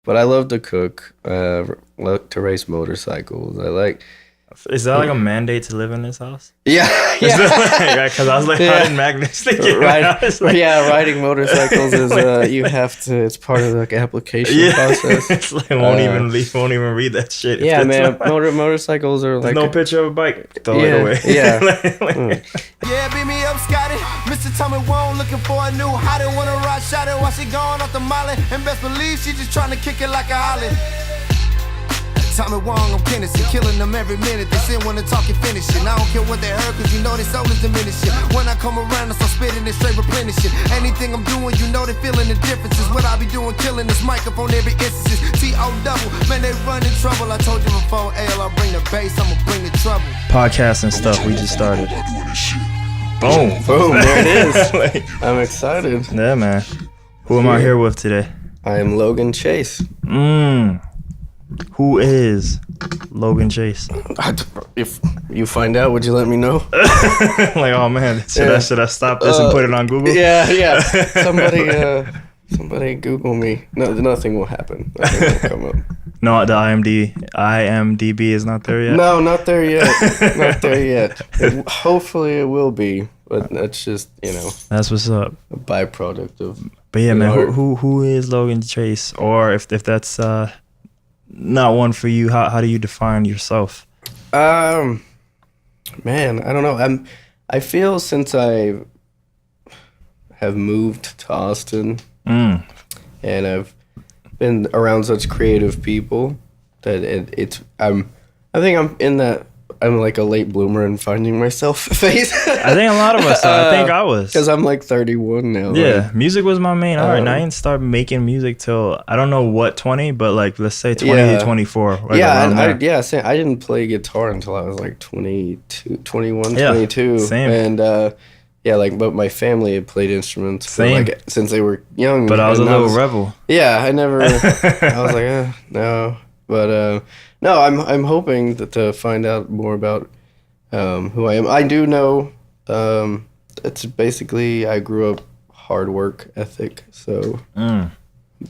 but I love to cook. Love to race motorcycles. I like. Is that like a mandate to live in this house? Yeah, yeah. Because I was like, how did Magnus think riding motorcycles is you have to. It's part of the application process. It's like won't even read that shit. Yeah, man. Motorcycles are like no picture of a bike. Throw it away. Yeah. Yeah, beat me up, Scotty. Mr. Tommy Wong looking for a new hottie. Wanna ride shot it while she gone off the molly. And best believe she just trying to kick it like a holly. Tommy Wong, I'm Kennedy, killing them every minute. They say when they talk, you finish it. I don't care what they heard, cause you know their soul is diminishing. When I come around, I start spitting and straight replenishing. Anything I'm doing, you know they feeling the differences. What I be doing, killing this microphone every instance. T.O. double, man, they run in trouble. I told you before, I'll bring the bass, I'ma bring the trouble. Podcast and stuff, we just started. Boom, there it is. I'm excited. Yeah, man. Who am I here with today? I am Logan Chase. Who is Logan Chase? If you find out, would you let me know? Like, oh man, should I stop this and put it on Google? Yeah. Somebody Google me. No, nothing will happen. Nothing will come up. No, the IMDb is not there yet. No, not there yet. Hopefully, it will be, but that's just That's what's up. a byproduct of. But yeah, man, who is Logan Chase? Or if that's not one for you, how do you define yourself? Man, I don't know. I feel since I have moved to Austin, and I've been around such creative people that I think I'm in that. I'm like a late bloomer in finding myself phase. I think a lot of us are. I think I was. Because I'm like 31 now. Yeah, music was my main art. And I didn't start making music till, I don't know what, 20? But like, let's say 20 to 24. Like I didn't play guitar until I was like 22, 21, 22. Same. And but my family had played instruments since they were young. But I was a little rebel. Yeah, I was like, no. But no, I'm hoping to find out more about who I am. I do know it's basically I grew up hard work ethic. So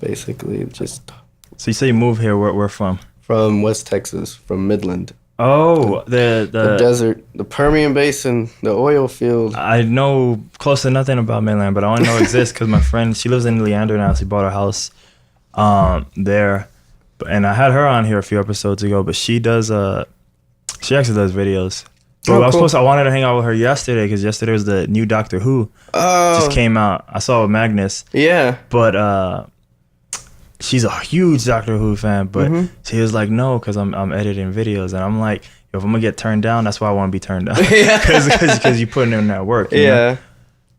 basically just. So you say you moved here. Where from? From West Texas, from Midland. Oh, the desert, the Permian Basin, the oil field. I know close to nothing about Midland, but I only know it exists because my friend, she lives in Leander now. She bought a house there. And I had her on here a few episodes ago, but she actually does videos. But I wanted to hang out with her yesterday because yesterday was the new Doctor Who just came out. I saw it with Magnus. Yeah. But she's a huge Doctor Who fan, but she was like, no, because I'm editing videos. And I'm like, if I'm going to get turned down, that's why I want to be turned down. Because you're putting in that work. You know?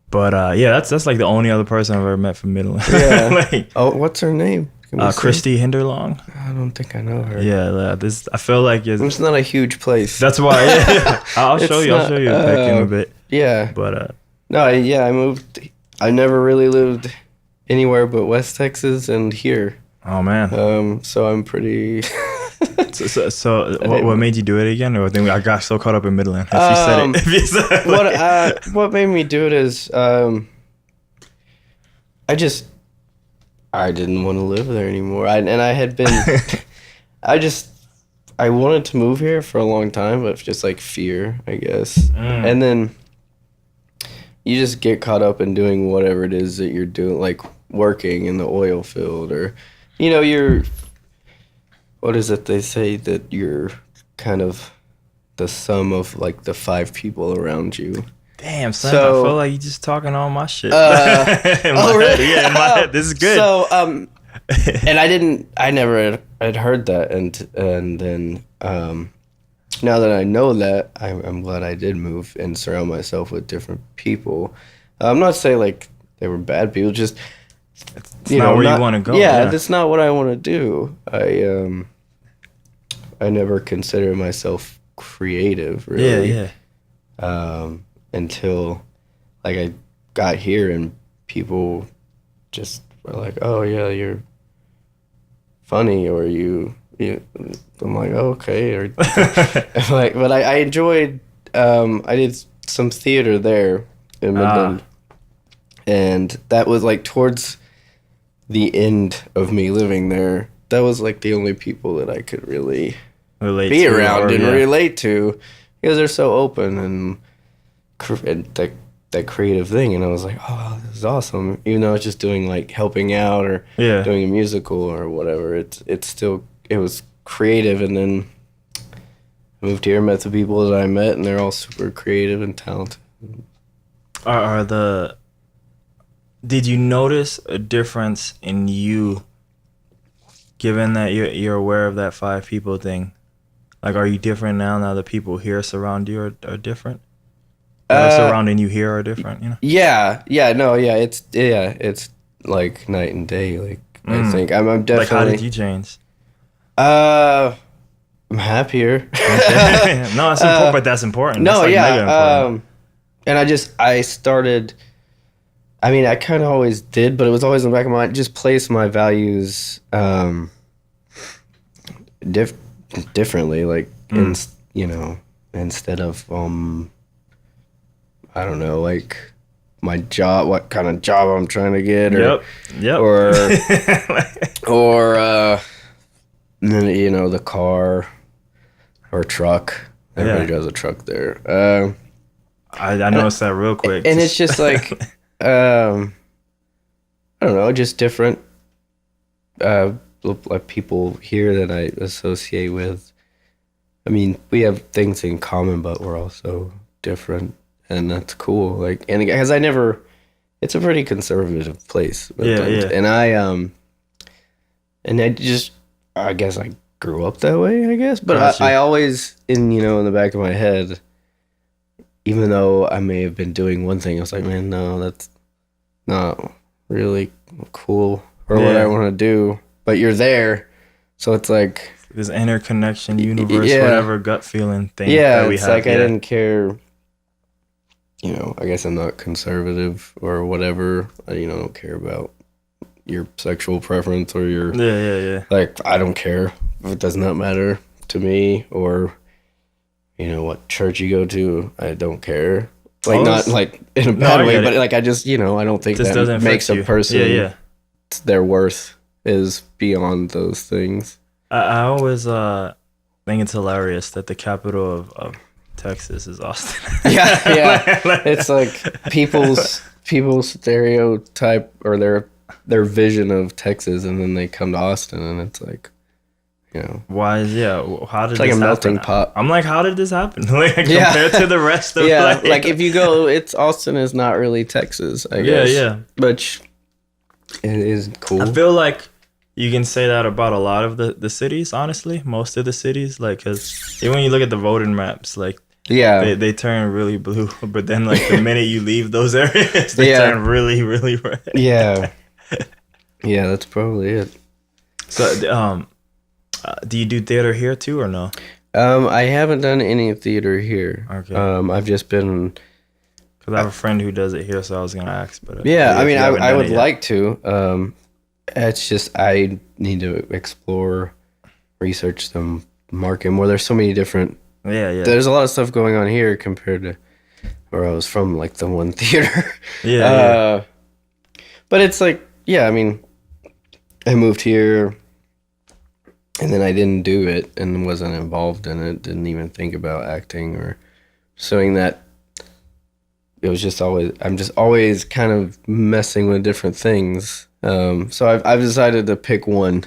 But that's like the only other person I've ever met from Midland. Yeah. What's her name? Christy Hinderlong. I don't think I know her. Yeah, I feel like it's not a huge place. That's why. Yeah. I'll show you a bit. Yeah. But I moved. I never really lived anywhere but West Texas and here. Oh man. So I'm pretty. So what made you do it again? Or I got so caught up in Midland. If you said it. What made me do it is I didn't want to live there anymore. I had been, I wanted to move here for a long time, but just like fear, I guess. And then you just get caught up in doing whatever it is that you're doing, like working in the oil field or, what is it they say that you're kind of the sum of like the 5 people around you. Damn, son, I feel like you just talking all my shit. Really? Yeah, in my head. This is good. So, and I never had heard that. And then, now that I know that, I'm glad I did move and surround myself with different people. I'm not saying like they were bad people, just, it's not where you want to go. Yeah, that's not what I want to do. I never considered myself creative, really. Yeah. Until like I got here and people just were like, oh yeah, you're funny, or you I'm like, oh, okay, or like, but I enjoyed I did some theater there in Midland, and that was like towards the end of me living there. that was like the only people that I could really Relate be to around and yeah. relate to, because they're so open and that creative thing. And I was like, oh, this is awesome. Even though it's just doing like helping out or Yeah. doing a musical or whatever, it was creative. And then I moved here, met the people that I met, and they're all super creative and talented. Did you notice a difference in you, given that you're aware of that 5 people thing? Like, are you different now the people here surround you are different? Or surrounding you here are different, you know? It's like night and day. Like I think I'm definitely. Like, how did you change? I'm happier. No, it's important, but that's important. No, that's like mega yeah. important. And I started. I mean, I kind of always did, but it was always in the back of my mind. Just place my values differently, like instead of I don't know, like my job, what kind of job I'm trying to get, or or then the car or truck. Everybody drives a truck there. I noticed that real quick. And it's just like I don't know, just different like people here that I associate with. I mean, we have things in common, but we're also different, and that's cool. Like, and because it's a pretty conservative place. Yeah. And I guess I grew up that way, I guess. But I always, in the back of my head, even though I may have been doing one thing, I was like, man, no, that's not really cool or what I want to do. But you're there, so it's like this interconnection, universe, whatever gut feeling thing. Yeah, that we it's have. like I didn't care. I guess I'm not conservative or whatever. I don't care about your sexual preference or your yeah. Like, I don't care. It does not matter to me, or what church you go to. I don't care. Like, not like in a bad way, but like I just I don't think that makes a person their worth is beyond those things. I always think it's hilarious that the capital of Texas is Austin. yeah. It's like people's stereotype or their vision of Texas, and then they come to Austin, and it's like, why is how did it's like this a melting happen? pot. I'm like, how did this happen? Like, compared to the rest of like if you go, Austin is not really Texas, I guess. Yeah. But it is cool. I feel like you can say that about a lot of the cities, honestly. Most of the cities, like, because even when you look at the voting maps, like, they turn really blue, but then like the minute you leave those areas, they turn really, really red. Yeah, that's probably it. So, do you do theater here too, or no? I haven't done any theater here. Okay. I've just been. Because I have a friend who does it here, so I was gonna ask. But I mean, I would like to. It's just I need to explore, research the market more. There's so many different. Yeah. There's a lot of stuff going on here compared to where I was from, like the one theater. Yeah. But it's like, I mean, I moved here, and then I didn't do it and wasn't involved in it. Didn't even think about acting or pursuing that. It was just I'm just always kind of messing with different things. So I've decided to pick one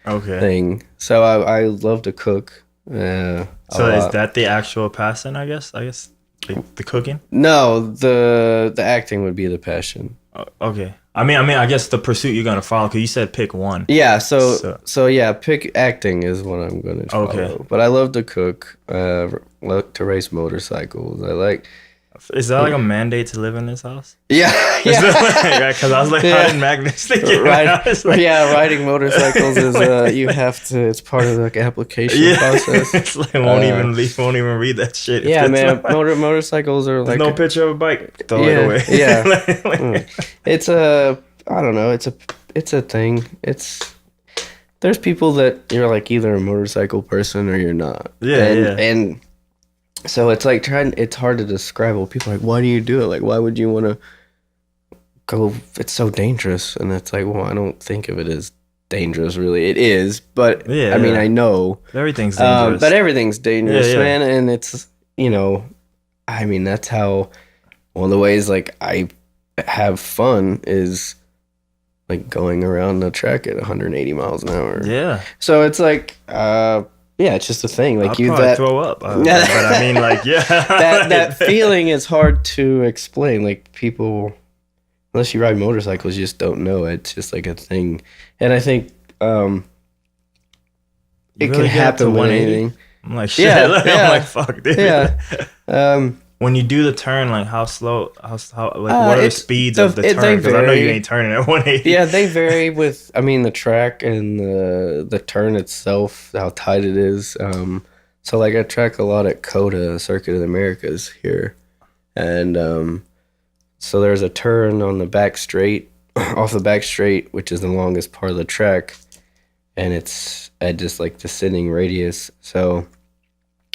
thing. So I love to cook. So is that the actual passion? I guess the cooking. No, the acting would be the passion. Okay. I mean, I guess the pursuit you're gonna follow, because you said pick one. Yeah. So yeah, pick acting is what I'm gonna follow. Okay. But I love to cook. Love to race motorcycles. I like. Is that like a mandate to live in this house? Yeah. Because I was like, how did Magnus think it? Riding motorcycles is you have to. It's part of the application process. It's like won't even read that shit. Yeah, man. Motorcycles are like no picture of a bike. Throw it away. Yeah. It's a. I don't know. It's a thing. There's people that you're like either a motorcycle person or you're not. And so it's like it's hard to describe. Well, people are like, why do you do it? Like, why would you want to go? It's so dangerous. And it's like, well, I don't think of it as dangerous, really. It is, but Yeah, I mean, yeah. I know. Everything's dangerous. But everything's dangerous, Yeah, yeah. man. And it's, I mean, that's how one of the ways like I have fun is like going around the track at 180 miles an hour. Yeah. So it's like, yeah, it's just a thing. Like I'll probably throw up. But I mean, like, yeah. that feeling is hard to explain. Like people, unless you ride motorcycles, you just don't know. It's just like a thing. And I think it really can get happen to with 180? anything. I'm like, shit. Yeah, I'm yeah. like, fuck, dude. Yeah. When you do the turn, like how slow, how like what are the it's speeds the- of the it- turn? they Because I know you vary. ain't turning at 180. Yeah, they vary with, I mean, the track and the turn itself, how tight it is. So, like, I track a lot at COTA, Circuit of the Americas here. And so there's a turn on the back straight, off the back straight, which is the longest part of the track. And it's at just, like, descending radius. So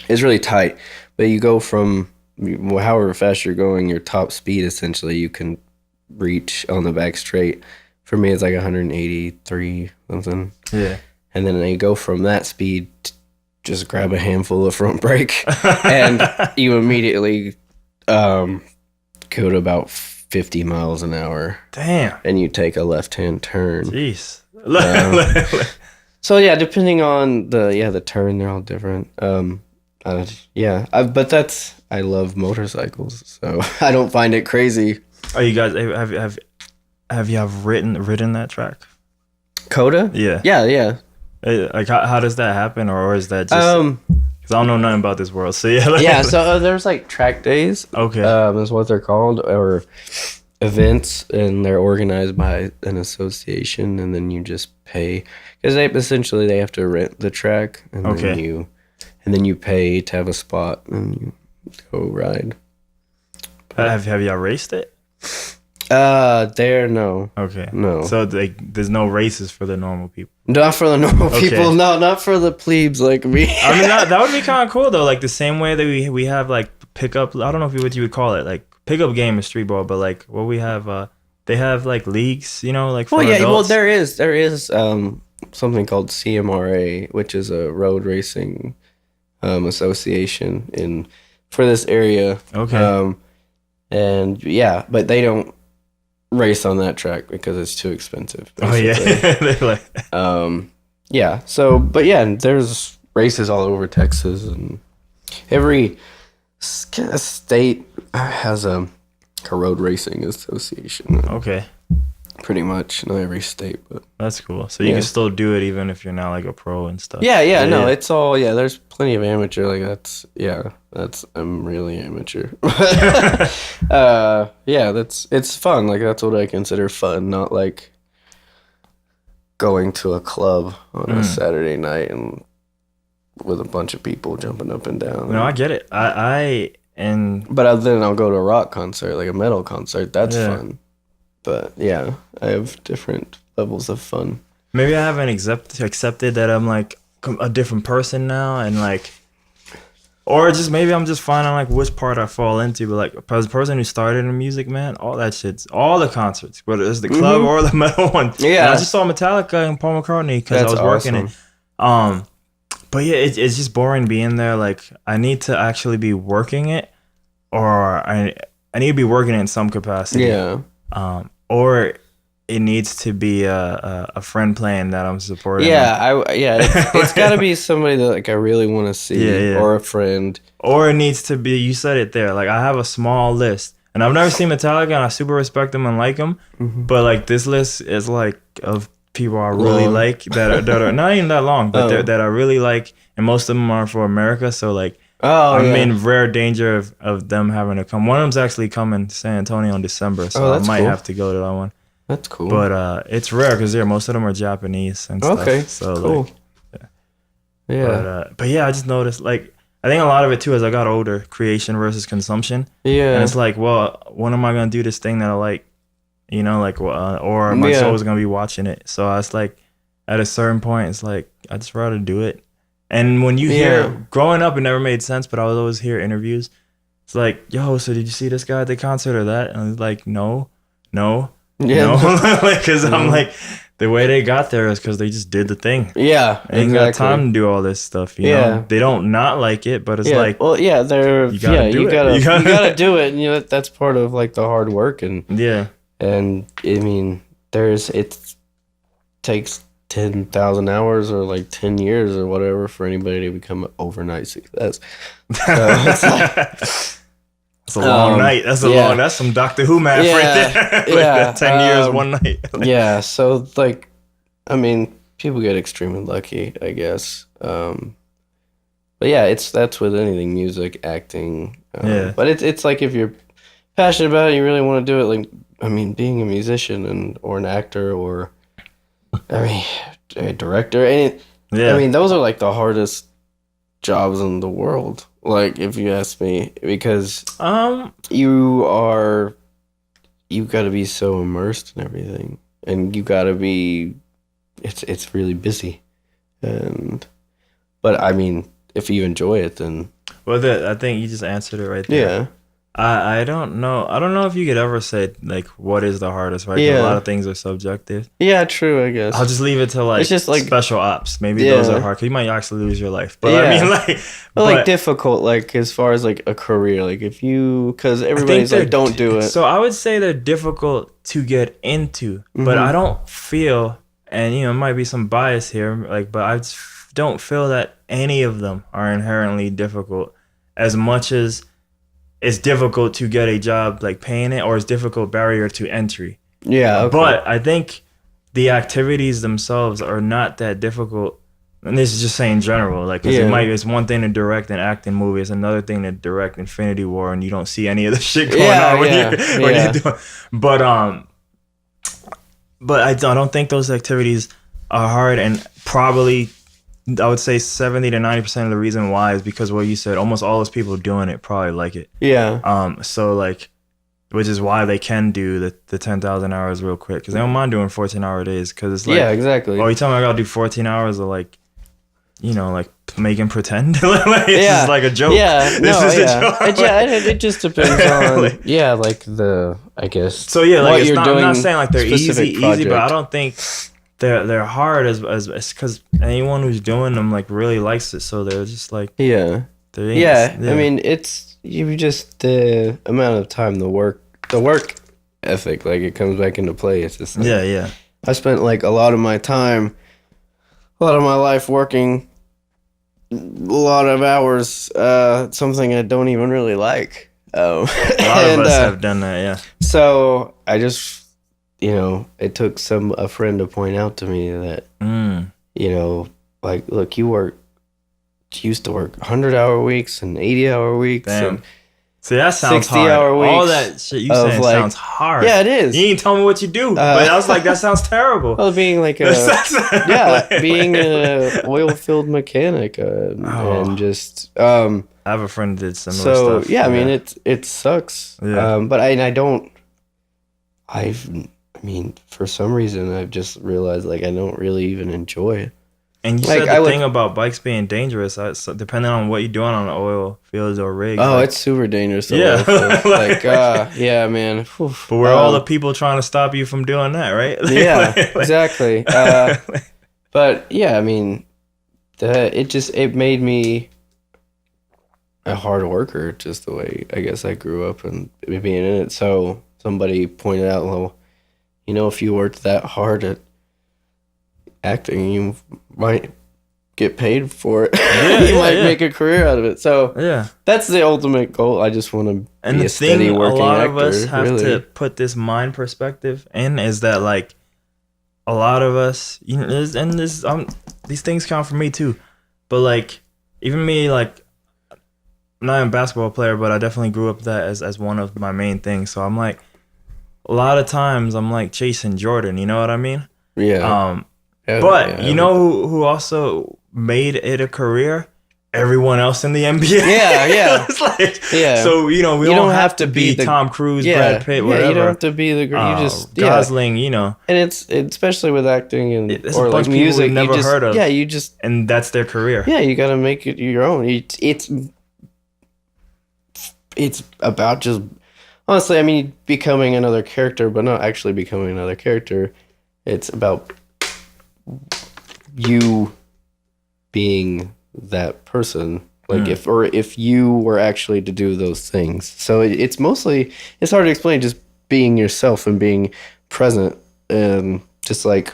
it's really tight. But you go from however fast you're going, your top speed, essentially, you can reach on the back straight. For me, it's like 183 something. Yeah. And then you go from that speed, just grab a handful of front brake, and you immediately go to about 50 miles an hour, Damn. and you take a left-hand turn. Jeez. So yeah, depending on the turn, they're all different. But I love motorcycles, so I don't find it crazy. Oh, you guys have you ridden that track? COTA? Yeah. Yeah. Like how does that happen, or is that just? Because I don't know nothing about this world, so yeah. Like, Yeah, so there's like track days. Okay. Is what they're called, or events, and they're organized by an association, and then you just pay because they have to rent the track, and then you pay to have a spot, and you go ride. have y'all raced it? No. Okay. No. So like, there's no races for the normal people. Not for the normal Okay. people. No, not for the plebes like me. I mean, that would be kind of cool though. Like the same way that we have like pickup. I don't know what you would call it, like pickup game is street ball, but like what we have, they have like leagues, like for Well, yeah. adults. Well, there is something called CMRA, which is a road racing association for this area. Okay. And yeah, but they don't race on that track because it's too expensive. Oh yeah. They're like, Yeah. So, but yeah, there's races all over Texas, and every state has a road racing association. okay. Pretty much, not every state, but That's cool. So you Yeah. can still do it even if you're not like a pro and stuff. yeah. No, it's all there's plenty of amateur. Like I'm really amateur. It's fun. Like that's what I consider fun, not like going to a club on a Saturday night and with a bunch of people jumping up and down. No, I get it. But then I'll go to a rock concert, like a metal concert. That's fun. But yeah, I have different levels of fun. Maybe I haven't accepted that I'm like a different person now, and like, or just maybe I'm just finding like which part I fall into. But like as a person who started in music, man, all that shit's all the concerts, whether it's the club or the metal one. Yeah. And I just saw Metallica and Paul McCartney because I was working it. But yeah, it's just boring being there. Like I need to actually be working it, or I need to be working it in some capacity. Yeah. Or it needs to be a friend playing that I'm supporting. Yeah, it's got to be somebody that like I really want to see, Yeah. or a friend. Or it needs to be, you said it there, like I have a small list. And I've never seen Metallica, and I super respect them and like them. But like this list is like of people I really Long. like that are not even that long, but that I really like. And most of them are for America. So like, I'm in rare danger of them having to come. One of them's actually coming to San Antonio in December, so I that's might cool. have to go to that one. That's cool. But it's rare because most of them are Japanese and stuff. Okay, So cool. like, Yeah. but yeah, I just noticed like I think a lot of it too as I got older, creation versus consumption. Yeah. And it's like, well, when am I gonna do this thing that I like? Or my soul's gonna be watching it. So I was like, at a certain point, it's like I just rather do it. And when you hear, growing up, it never made sense, but I would always hear interviews. It's like, yo, so did you see this guy at the concert or that? And I was like, no. Yeah. Because I'm like, the way they got there is because they just did the thing. Yeah, They ain't got time to do all this stuff. You know, they don't not like it, but it's like, well, yeah, they're you gotta do you it. gotta You gotta- you gotta do it, and you know that's part of like the hard work, and yeah, I mean, it takes 10,000 hours or like 10 years or whatever for anybody to become an overnight success. So it's like, it's a long night. That's that's some Doctor Who math right there. Like 10 years, one night. Yeah, so like, I mean, people get extremely lucky, I guess. But yeah, that's with anything, music, acting. But it's like if you're passionate about it, you really want to do it. Like, I mean, being a musician or an actor or, I mean, a director. I mean, those are like the hardest jobs in the world. Like, if you ask me, because you got to be so immersed in everything, and you got to be. It's really busy, but I mean, if you enjoy it, then. Well, I think you just answered it right there. Yeah. I don't know. I don't know if you could ever say like what is the hardest, right? 'Cause a lot of things are subjective. Yeah, true. I guess I'll just leave it to like, it's just like special ops. Maybe those are hard because you might actually lose your life. But I mean, like difficult, like as far as like a career, like if you, because everybody's like, don't do it. So I would say they're difficult to get into, but I don't feel, and you know, it might be some bias here, like, but I just don't feel that any of them are inherently difficult as much as it's difficult to get a job like paying it, or it's difficult barrier to entry. Yeah, okay. But I think the activities themselves are not that difficult. And this is just saying general, like, 'cause it's one thing to direct and act in movies, it's another thing to direct Infinity War, and you don't see any of the shit going on when you're doing. But I don't think those activities are hard, and probably I would say 70 to 90% of the reason why is because what you said, almost all those people doing it probably like it. Yeah. So like, which is why they can do the 10,000 hours real quick, because they don't mind doing 14-hour days, because it's like, exactly. Oh, you tell me I gotta do 14 hours of like, you know, like making pretend. Like, it's just like a joke. Yeah, This is a joke. It just depends on like the, I guess. So yeah, like what I'm doing, not saying like they're easy, project. but I don't think they're hard as because anyone who's doing them like really likes it, so they're just like I mean, it's you just the amount of time, the work ethic, like it comes back into play. It's just like, I spent like a lot of my life working a lot of hours, something I don't even really like. A lot of us have done that, yeah. So I just, you know, it took a friend to point out to me that, you know, like, look, you used to work 100-hour weeks and 80-hour weeks. Damn. And see, that sounds 60-hour hard. weeks. All that shit you saying like, sounds hard. Yeah, it is. You ain't tell me what you do, but I was like, that sounds terrible. Well, being like being an oil field mechanic, and just I have a friend that did similar stuff. So yeah, I mean it sucks. Yeah. But I mean, for some reason I've just realized like I don't really even enjoy it. And you like, said the thing about bikes being dangerous, so depending on what you're doing on the oil fields or rigs. Oh, like, it's super dangerous. Yeah. Yeah, man. Whew. But we're all the people trying to stop you from doing that, right? Yeah, exactly. But yeah, I mean, it made me a hard worker, just the way I guess I grew up and being in it. So somebody pointed out, well, you know, if you worked that hard at acting, you might get paid for it. You might make a career out of it. So that's the ultimate goal. I just want to be a steady working actor. A lot of us have to put this mind perspective in, is that like a lot of us, you know, these things count for me too. But like even me, like I'm not a basketball player, but I definitely grew up that as one of my main things. So I'm like, a lot of times I'm like chasing Jordan. You know what I mean? Yeah. But you know who also made it a career? Everyone else in the NBA. Yeah. It's like, so you know, we don't have to be Tom Cruise, Brad Pitt, whatever. You don't have to be the you just Gosling, you know. And it's especially with acting and it's or a bunch like of music, people we've never heard of. Yeah, you just and that's their career. Yeah, you got to make it your own. It's about just honestly, I mean, becoming another character, but not actually becoming another character. It's about you being that person, like if you were actually to do those things. So it's mostly, it's hard to explain, just being yourself and being present, and just like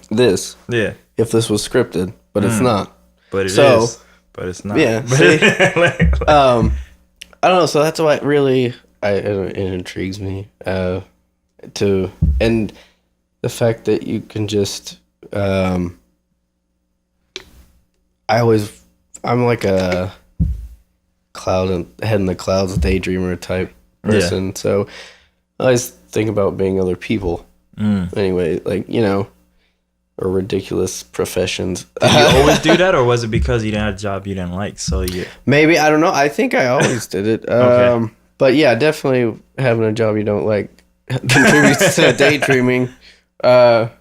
this. Yeah. If this was scripted, but it's not. But it is. But it's not. Yeah. See, I don't know. So that's why it intrigues me. And the fact that you can just, I'm like a head in the clouds daydreamer type person. So I always think about being other people. Anyway, like, or ridiculous professions. Did you always do that, or was it because you didn't have a job you didn't like? So maybe, I don't know. I think I always did it. Okay. But yeah, definitely having a job you don't like contributes to daydreaming. But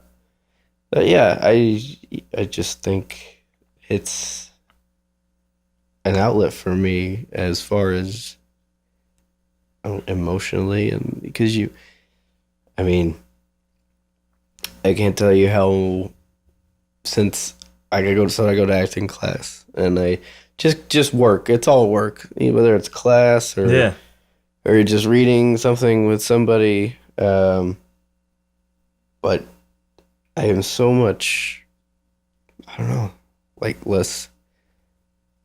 yeah, I just think it's an outlet for me as far as emotionally, and because I can't tell you how, since I go to acting class, and I just work. It's all work, whether it's class or you're just reading something with somebody. But I am so much, I don't know, like less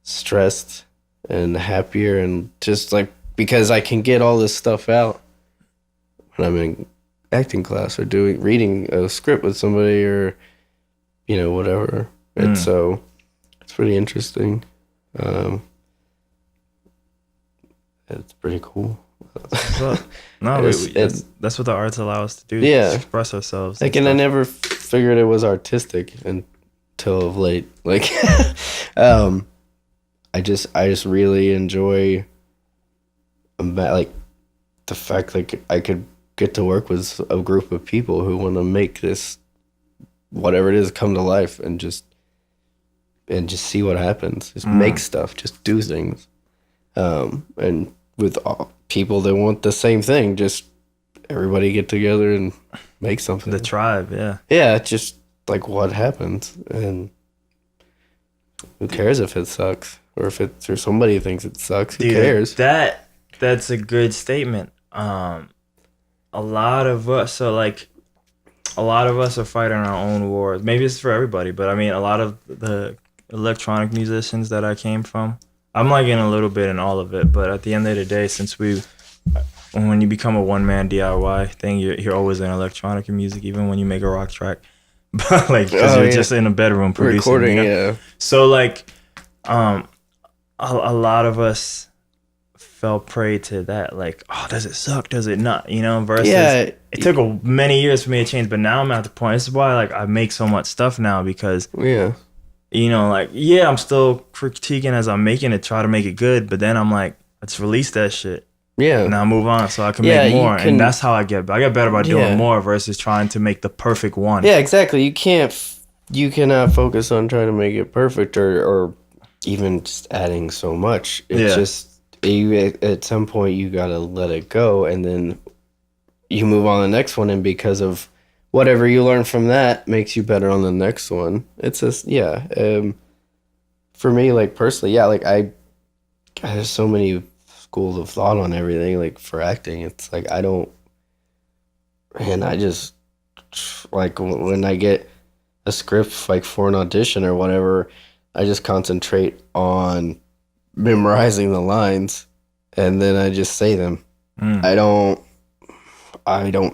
stressed and happier, and just like, because I can get all this stuff out when I'm in acting class or reading a script with somebody, or whatever. And so it's pretty interesting. It's pretty cool. No, that's what the arts allow us to do. Yeah, express ourselves. Like, and I never figured it was artistic until of late. Like, I just really enjoy, like, the fact that I could get to work with a group of people who want to make this, whatever it is, come to life, and just see what happens. Just make stuff, just do things, and with people that want the same thing, just everybody get together and make something. The tribe, yeah, just like what happens, and who cares if it sucks, or or somebody thinks it sucks. Who cares? That's a good statement. A lot of us are fighting our own wars. Maybe it's for everybody, but I mean, a lot of the electronic musicians that I came from, I'm like in a little bit in all of it, but at the end of the day, when you become a one-man DIY thing, you're always in electronic music, even when you make a rock track. But like, because you're just in a bedroom producing. Recording, yeah. So like, a lot of us fell prey to that, like, oh, does it suck, does it not, versus it took many years for me to change, but now I'm at the point. This is why, like, I make so much stuff now, because I'm still critiquing as I'm making it, try to make it good, but then I'm like, let's release that shit, now move on, so I can make more. And that's how I get better by doing more versus trying to make the perfect one. Exactly. You cannot focus on trying to make it perfect, or even just adding so much. It's just, at some point you gotta let it go, and then you move on to the next one, and because of whatever you learn from that makes you better on the next one. It's just for me, like, personally, like, I there's so many schools of thought on everything. Like, for acting, it's like I just, like, when I get a script, like, for an audition or whatever, I just concentrate on memorizing the lines, and then I just say them. I don't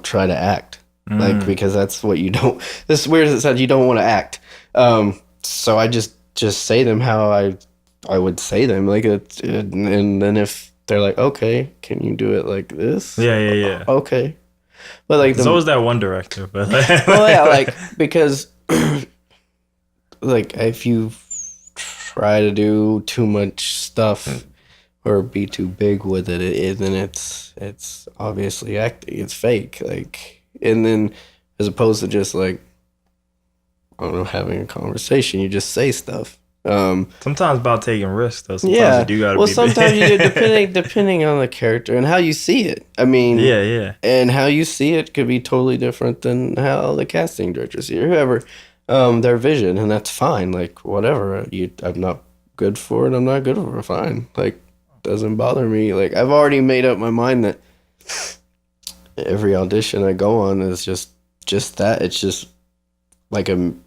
try to act, like, because that's what you don't. This is weird as it sounds, you don't want to act. So I just say them how I would say them, like, and then if they're like, okay, can you do it like this? Yeah. Okay, but like, there's always that one director, but like, because like, if you try to do too much stuff or be too big with it, then it's obviously acting. It's fake. Like, and then as opposed to just, like, I don't know, having a conversation, you just say stuff. Sometimes about taking risks, though. Sometimes you do gotta be sometimes big. you do, depending on the character and how you see it. I mean, yeah. And how you see it could be totally different than how the casting director see it, or whoever. their vision, and that's fine. Like, whatever. I'm not good for it. I'm not good for it. Fine. Like, doesn't bother me. Like, I've already made up my mind that every audition I go on is just that. It's just like I don't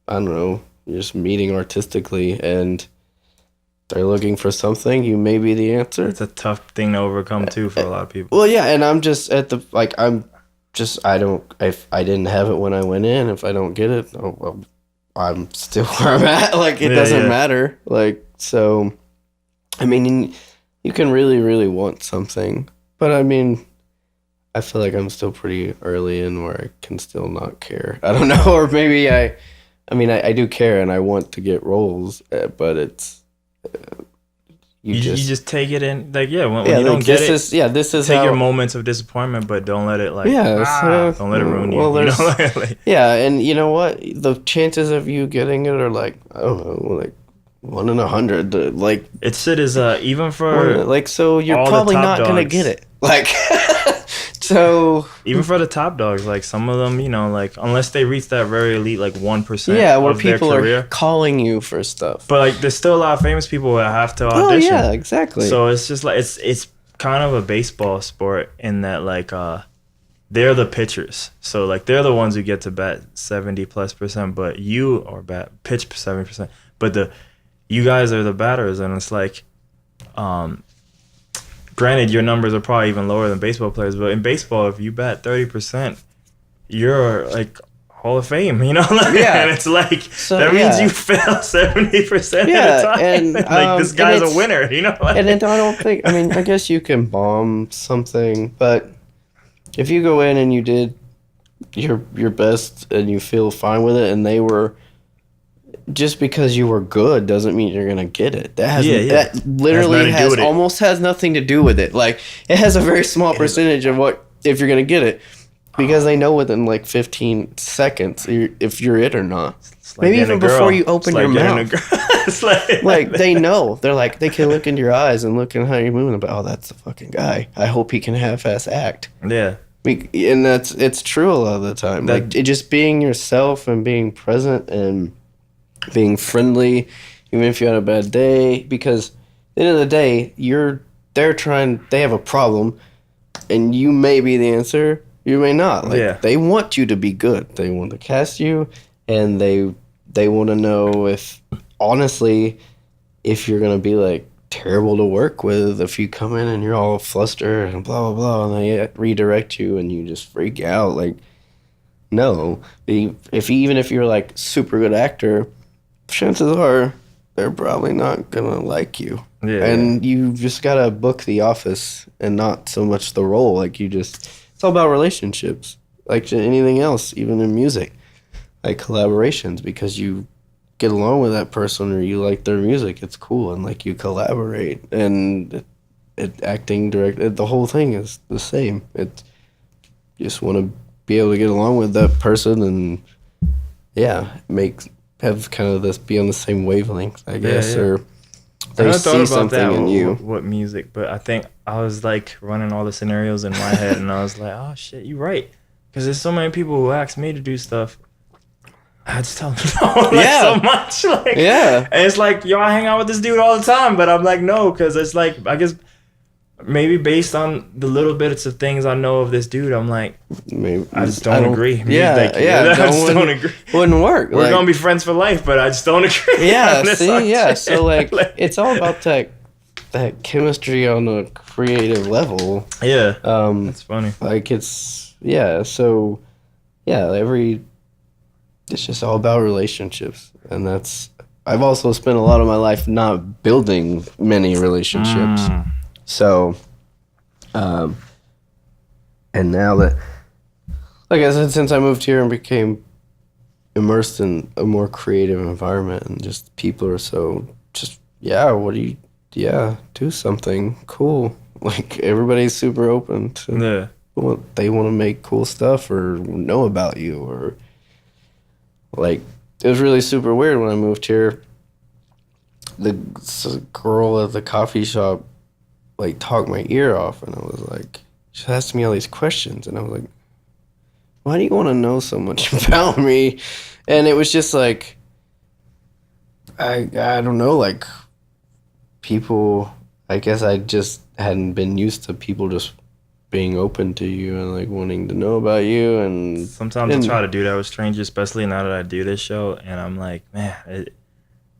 know, you're just meeting artistically, and they're looking for something. You may be the answer. It's a tough thing to overcome too for a lot of people. Well, yeah, and I'm just at the like if I didn't have it when I went in, if I don't get it, oh, well, I'm still where I'm at. Like, it doesn't matter. Like, so, I mean, you can really, really want something, but I mean, I feel like I'm still pretty early in where I can still not care. I don't know, or maybe I do care and I want to get roles, but it's you just take it in, like, when like, you don't get this is take how, your moments of disappointment, but don't let it like don't let it ruin you. Well, there's, Like, and you know what? The chances of you getting it are like, I don't know, like 1 in 100. Like, it's shit is even for like, so you're all probably the not top gonna dogs. get it. Like, so even for the top dogs, like some of them, like unless they reach that very elite like 1%, where of their people career, are calling you for stuff. but like there's still a lot of famous people who have to Oh audition. yeah, exactly. So it's just like it's kind of a baseball sport in that like they're the pitchers, so like they're the ones who get to bat 70+%, but you or pitch 70%, but you guys are the batters, and it's like granted, your numbers are probably even lower than baseball players, but in baseball, if you bat 30%, you're like Hall of Fame, Like, and it's like that means you fail 70% of the time. And like this guy's a winner, Like, and then I don't think. I mean, I guess you can bomb something, but if you go in and you did your best and you feel fine with it, and they were. Just because you were good doesn't mean you're gonna get it. That that literally almost has nothing to do with it. Like, it has a very small percentage of what if you're gonna get it, because they know within like 15 seconds if you're it or not. Like maybe even before you open your mouth. It's like they know. They're like, they can look into your eyes and look at how you're moving. But that's the fucking guy. I hope he can half-ass act. Yeah. And it's true a lot of the time. Like, it just being yourself and being present and being friendly, even if you had a bad day, because at the end of the day, they have a problem, and you may be the answer, you may not. Like, they want you to be good. They want to cast you, and they want to know if, honestly, if you're gonna be like terrible to work with if you come in and you're all flustered and blah blah blah, and they redirect you and you just freak out. Like, no, even if you're like super good actor, chances are they're probably not gonna like you. And you just gotta book the office and not so much the role. Like, it's all about relationships, like anything else, even in music, like collaborations, because you get along with that person or you like their music, it's cool, and like you collaborate, and acting, direct, the whole thing is the same. You just want to be able to get along with that person and have kind of this, be on the same wavelength, I guess, or they see something in you. What music, but I think I was like running all the scenarios in my head, and I was like, oh shit, you're right, because there's so many people who ask me to do stuff. I just tell them no, so much, and it's like, yo, I hang out with this dude all the time, but I'm like, no, because it's like, I guess maybe based on the little bits of things I know of this dude, I'm like, I just don't agree. I just don't agree. Wouldn't work. We're gonna be friends for life, but I just don't agree. So like, it's all about that chemistry on a creative level. That's funny. Like, it's it's just all about relationships, and I've also spent a lot of my life not building many relationships. So, and now that, like I said, since I moved here and became immersed in a more creative environment, and just people are so just, do something cool. Like, everybody's super open to they want to make cool stuff or know about you, or like, it was really super weird when I moved here. The girl at the coffee shop like talked my ear off, and I was like, she asked me all these questions, and I was like, why do you want to know so much about me? And it was just like, I don't know, like people, I guess I just hadn't been used to people just being open to you and like wanting to know about you. And sometimes I try to do that with strangers, especially now that I do this show, and I'm like, man,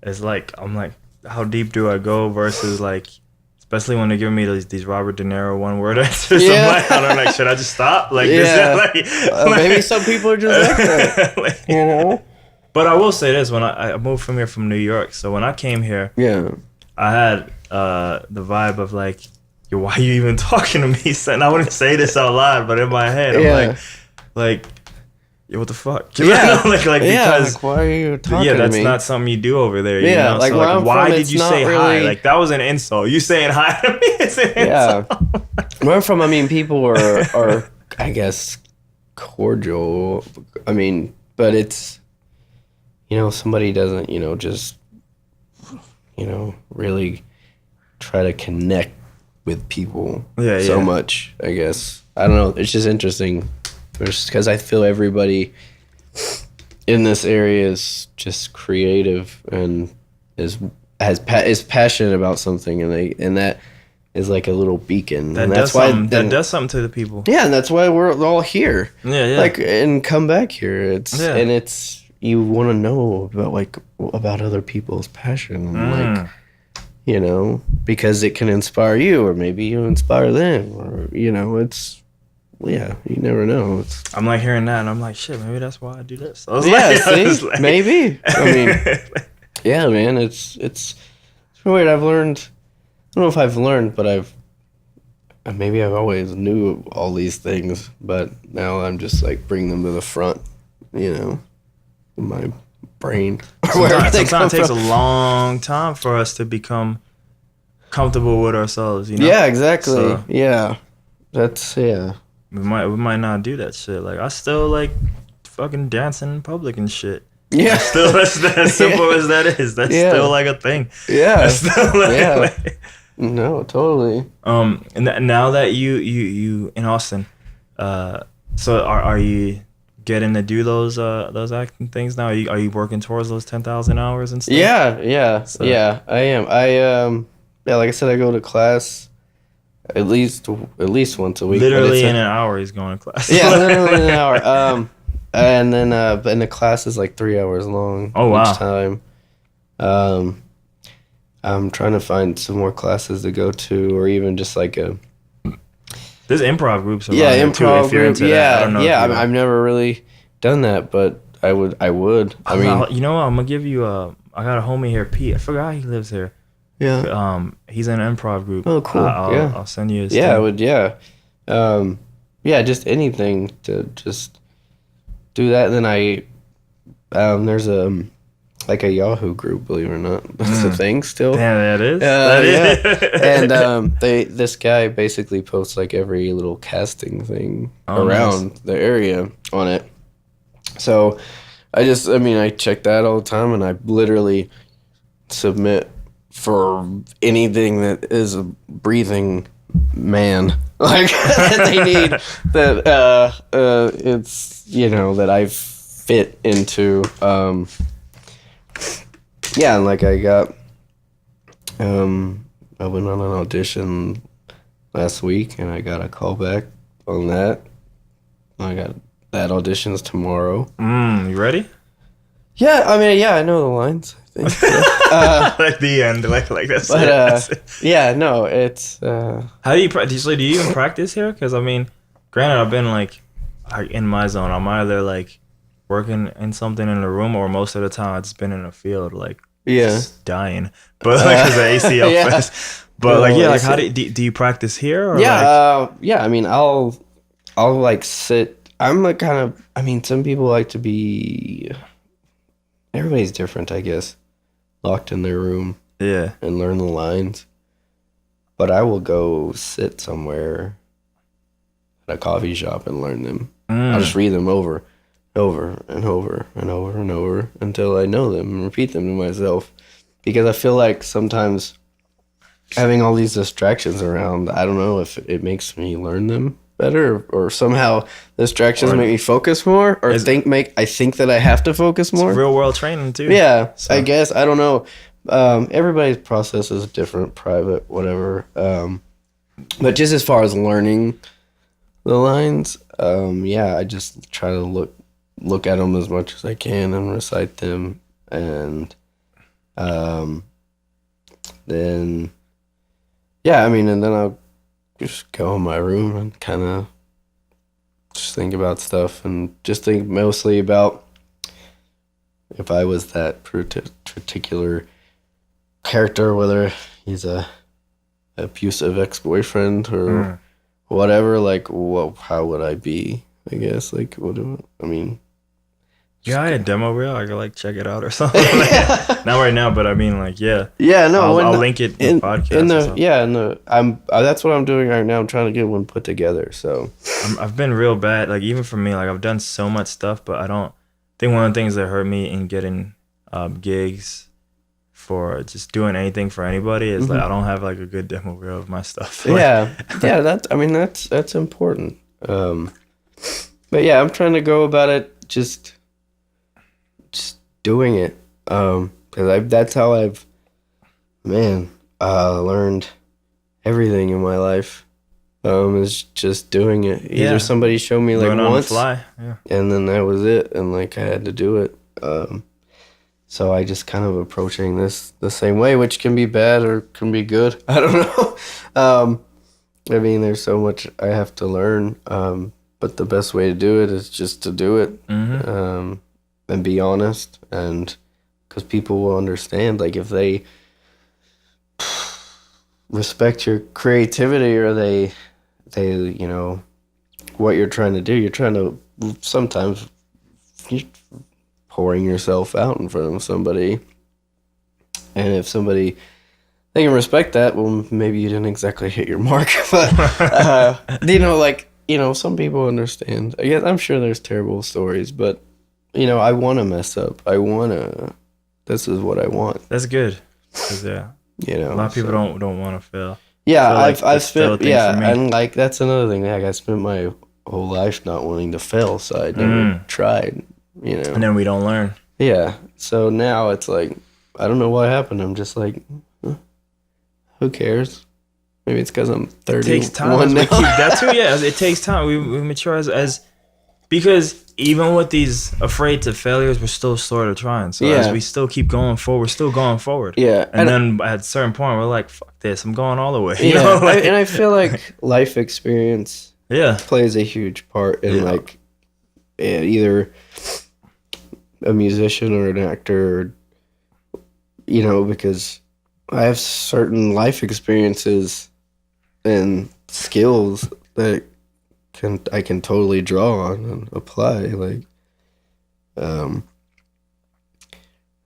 it's like, I'm like, how deep do I go versus like, especially when they're giving me these Robert De Niro one word answers. Yeah. I'm like, I don't know, should I just stop? Like, yeah. This, maybe some people are just like that, like, you know? But I will say this, when I moved from here from New York, so when I came here, yeah, I had the vibe of like, yo, why are you even talking to me? And I wouldn't say this out loud, but in my head, I'm like, yo, what the fuck? Yeah, like because like, why are you talking to me? Yeah, that's not something you do over there. You yeah, know? Like, so, like, why did you say really... hi? Like, that was an insult. You saying hi to me, it's an insult. Where I'm from, I mean, people are I guess cordial. I mean, but it's, you know, somebody doesn't, you know, just, you know, really try to connect with people so much, I guess. I don't know. It's just interesting because I feel everybody in this area is just creative and is passionate about something, and that is like a little beacon. That and does something. That does something to the people. Yeah, and that's why we're all here. Yeah. Like, and come back here. And it's you want to know about other people's passion, like, you know, because it can inspire you, or maybe you inspire them, or, you know, it's, yeah, you never know. I'm like hearing that, and I'm like, shit, maybe that's why I do this. See, maybe. I mean, yeah, man, it's weird. I've learned. I don't know if I've learned, but maybe I've always knew all these things, but now I'm just like bringing them to the front, you know, in my brain. Sometimes it takes a long time for us to become comfortable with ourselves, you know? Yeah, exactly. So, yeah. We might not do that shit. Like, I still like fucking dancing in public and shit. Yeah. That's as simple as that is. That's still like a thing. Yeah. That's still like, no, totally. And now that you in Austin, so are you getting to do those acting things now? Are you working towards those 10,000 hours and stuff? Yeah. So. Yeah, I am. Like I said, I go to class at least once a week. Literally in an hour, he's going to class. Yeah, literally in an hour. And then and the class is like 3 hours long. Oh, wow. Each time. I'm trying to find some more classes to go to, or even just like there's improv groups around improv too, group. I've never really done that, but I would. I mean, you know what? I'm gonna give you I got a homie here, Pete. I forgot he lives here. Yeah. He's in an improv group. Oh, cool. I'll send you his thing. I would. Just anything to just do that. And then there's like a Yahoo group, believe it or not. That's a thing still. Damn, that is. And this guy basically posts like every little casting thing around the area on it. So I check that all the time, and I literally submit for anything that is a breathing man. Like, they need that it's, you know, that I fit into. And like I got I went on an audition last week, and I got a call back on that. I got that audition's tomorrow. You ready? Yeah, I know the lines, I think. Like the end, like that's it. It's how do you practice? Do you even practice here? Because I mean, granted, I've been like in my zone. I'm either like working in something in a room, or most of the time I've just been in a field, like just dying, but like because of ACL fest. But like how do you practice here? Or I'll like sit. I'm like kind of. Some people like to be. Everybody's different, I guess. Locked in their room. Yeah. And learn the lines. But I will go sit somewhere at a coffee shop and learn them. I'll just read them over and over and over until I know them and repeat them to myself. Because I feel like sometimes having all these distractions around, I don't know if it makes me learn them better, or somehow the distractions Or- make me focus more, or I think that I have to focus more. Real world training too. Yeah, So- I guess. I don't know. Everybody's process is different, private, whatever. But just as far as learning the lines, yeah, I just try to look at them as much as I can and recite them, and then yeah, I mean, and then I'll just go in my room and kind of just think about stuff, and just think mostly about if I was that particular character, whether he's a abusive ex-boyfriend or whatever, like, how would I be, I guess, like, I mean, Yeah, I had a demo reel. I could like check it out or something. Not right now, but I mean, like, yeah. yeah, no, I'll link it in the podcast. That's what I'm doing right now. I'm trying to get one put together. So I've been real bad. Like, even for me, like, I've done so much stuff, but I think one of the things that hurt me in getting gigs for just doing anything for anybody is like I don't have like a good demo reel of my stuff. Like, yeah, that's important. But yeah, I'm trying to go about it just doing it, because that's how I've learned everything in my life, is just doing it. Either somebody showed me like learn on the once, fly. Yeah. and then that was it, and like I had to do it. So I just kind of approaching this the same way, which can be bad or can be good. I don't know. I mean, there's so much I have to learn, but the best way to do it is just to do it, and be honest, and because people will understand. Like, if they respect your creativity, or they what you're trying to do, you're trying to sometimes pouring yourself out in front of somebody, and if somebody, they can respect that, well, maybe you didn't exactly hit your mark, but some people understand. I guess I'm sure there's terrible stories, but I want to mess up. This is what I want. That's good. 'Cause, yeah, a lot of people don't want to fail. Yeah, like I've spent, for me. and like that's another thing. Like, I spent my whole life not wanting to fail, so I never tried. And then we don't learn. Yeah. So now it's like, I don't know what happened. I'm just like, who cares? Maybe it's because I'm 31 It takes time. now. That too, yeah. It takes time. We mature as because even with these afraid to failures, we're still sort of trying. So as we still keep going forward, we're still going forward. Yeah. And then at a certain point, we're like, fuck this, I'm going all the way. You Yeah. know? Like, And I feel like life experience yeah. plays a huge part in like either a musician or an actor, because I have certain life experiences and skills that I can totally draw on and apply. Like,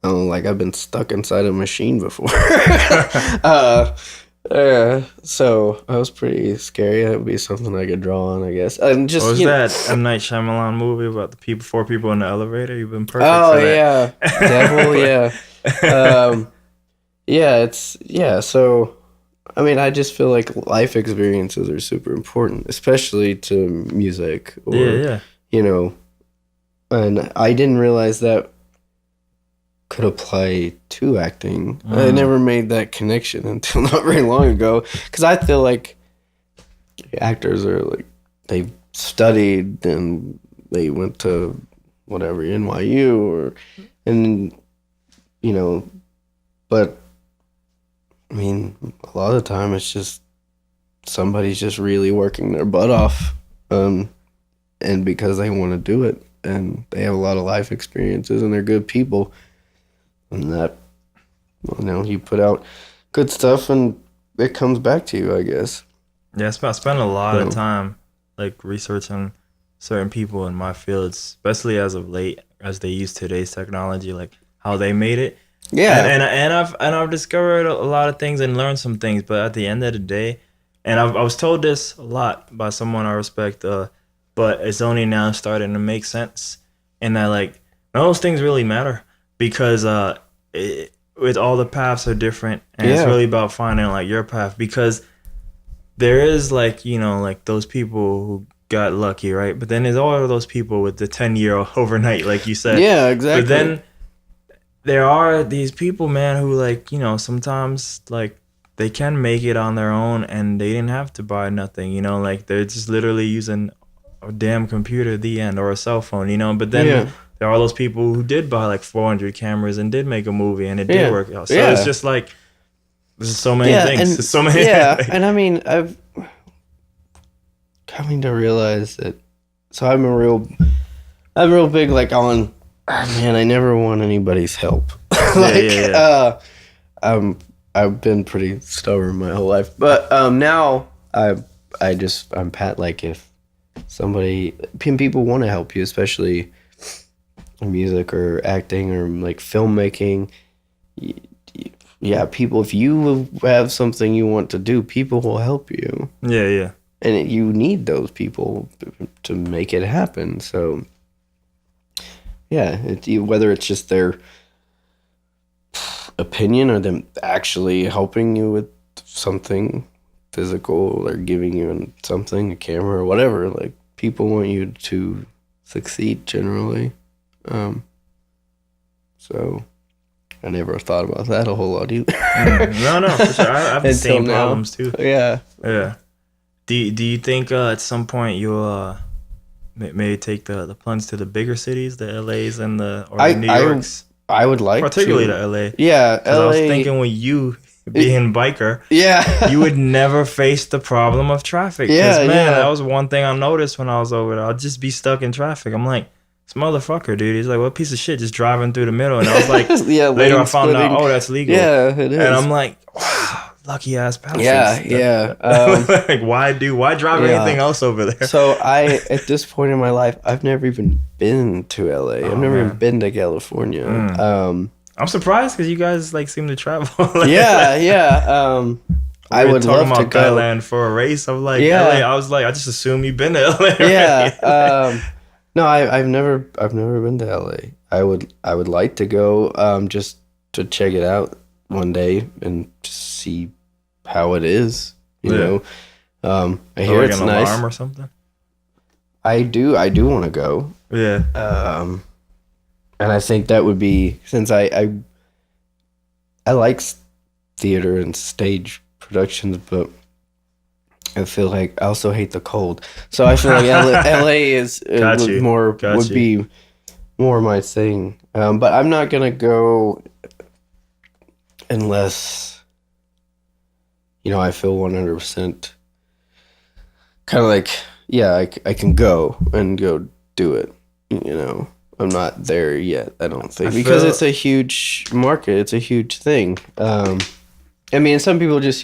like I've been stuck inside a machine before. So that was pretty scary. That would be something I could draw on, I guess. And just What was that M. Night Shyamalan movie about the four people in the elevator? You've been perfect Oh for that. yeah, Devil. So, I mean, I just feel like life experiences are super important, especially to music. Or, Yeah. And I didn't realize that could apply to acting. I never made that connection until not very long ago, because I feel like actors are like, they've studied and they went to whatever NYU but I mean, a lot of the time it's just somebody's just really working their butt off, and because they want to do it, and they have a lot of life experiences, and they're good people, and that, you put out good stuff and it comes back to you, I guess. Yeah, I spent a lot of time like researching certain people in my field, especially as of late, as they use today's technology, like how they made it. Yeah, and I've discovered a lot of things and learned some things, but at the end of the day, and I was told this a lot by someone I respect, but it's only now starting to make sense, and that like none of those things really matter, because with all the paths are different, and it's really about finding like your path, because there is like, you know, like those people who got lucky, right? But then there's all of those people with the 10-year overnight, like you said. Yeah, exactly. But then there are these people, man, who like, you know, sometimes like they can make it on their own and they didn't have to buy nothing, you know, like they're just literally using a damn computer at the end or a cell phone, you know. But then there are those people who did buy like 400 cameras and did make a movie and it did work out. So it's just like, there's so many things. And, There's so many and I mean, I've coming to realize that. So I'm real big like on. Man, I never want anybody's help. I've been pretty stubborn my whole life, but now I'm Pat. Like if people want to help you, especially music or acting or like filmmaking. Yeah, people, if you have something you want to do, people will help you. Yeah. And you need those people to make it happen. So, yeah, whether it's just their opinion or them actually helping you with something physical or giving you something, a camera or whatever, like, people want you to succeed generally. So... I never thought about that a whole lot either. No, for sure. I have the same problems too. Yeah. Do you think at some point you'll maybe take the plunge to the bigger cities, the LAs and the New Yorks? I would like particularly to. the LA. Yeah, LA. I was thinking with you being biker, you would never face the problem of traffic. Yeah, that was one thing I noticed when I was over there. I'd just be stuck in traffic. I'm like, this motherfucker, dude. He's like, what piece of shit, just driving through the middle. And I was like, later I found out, that's legal. Yeah, it is. And I'm like, wow, lucky ass bastards. Yeah. Like, why drive anything else over there? So at this point in my life, I've never even been to LA. I've never even been to California. I'm surprised because you guys like seem to travel. Yeah. I would love to go. Thailand for a race. I'm like, LA. I was like, I just assume you've been to LA. Yeah. No, I've never been to LA. I would like to go just to check it out one day and just see how it is. You know, I hear it's nice. Alarm or something. I do want to go. Yeah. And I think that would be, since I like theater and stage productions, but I feel like I also hate the cold, so I feel like LA would be more my thing. But I'm not gonna go unless, I feel 100% kind of like, I can go do it. I'm not there yet, I don't think, because it's a huge market. It's a huge thing. I mean, some people just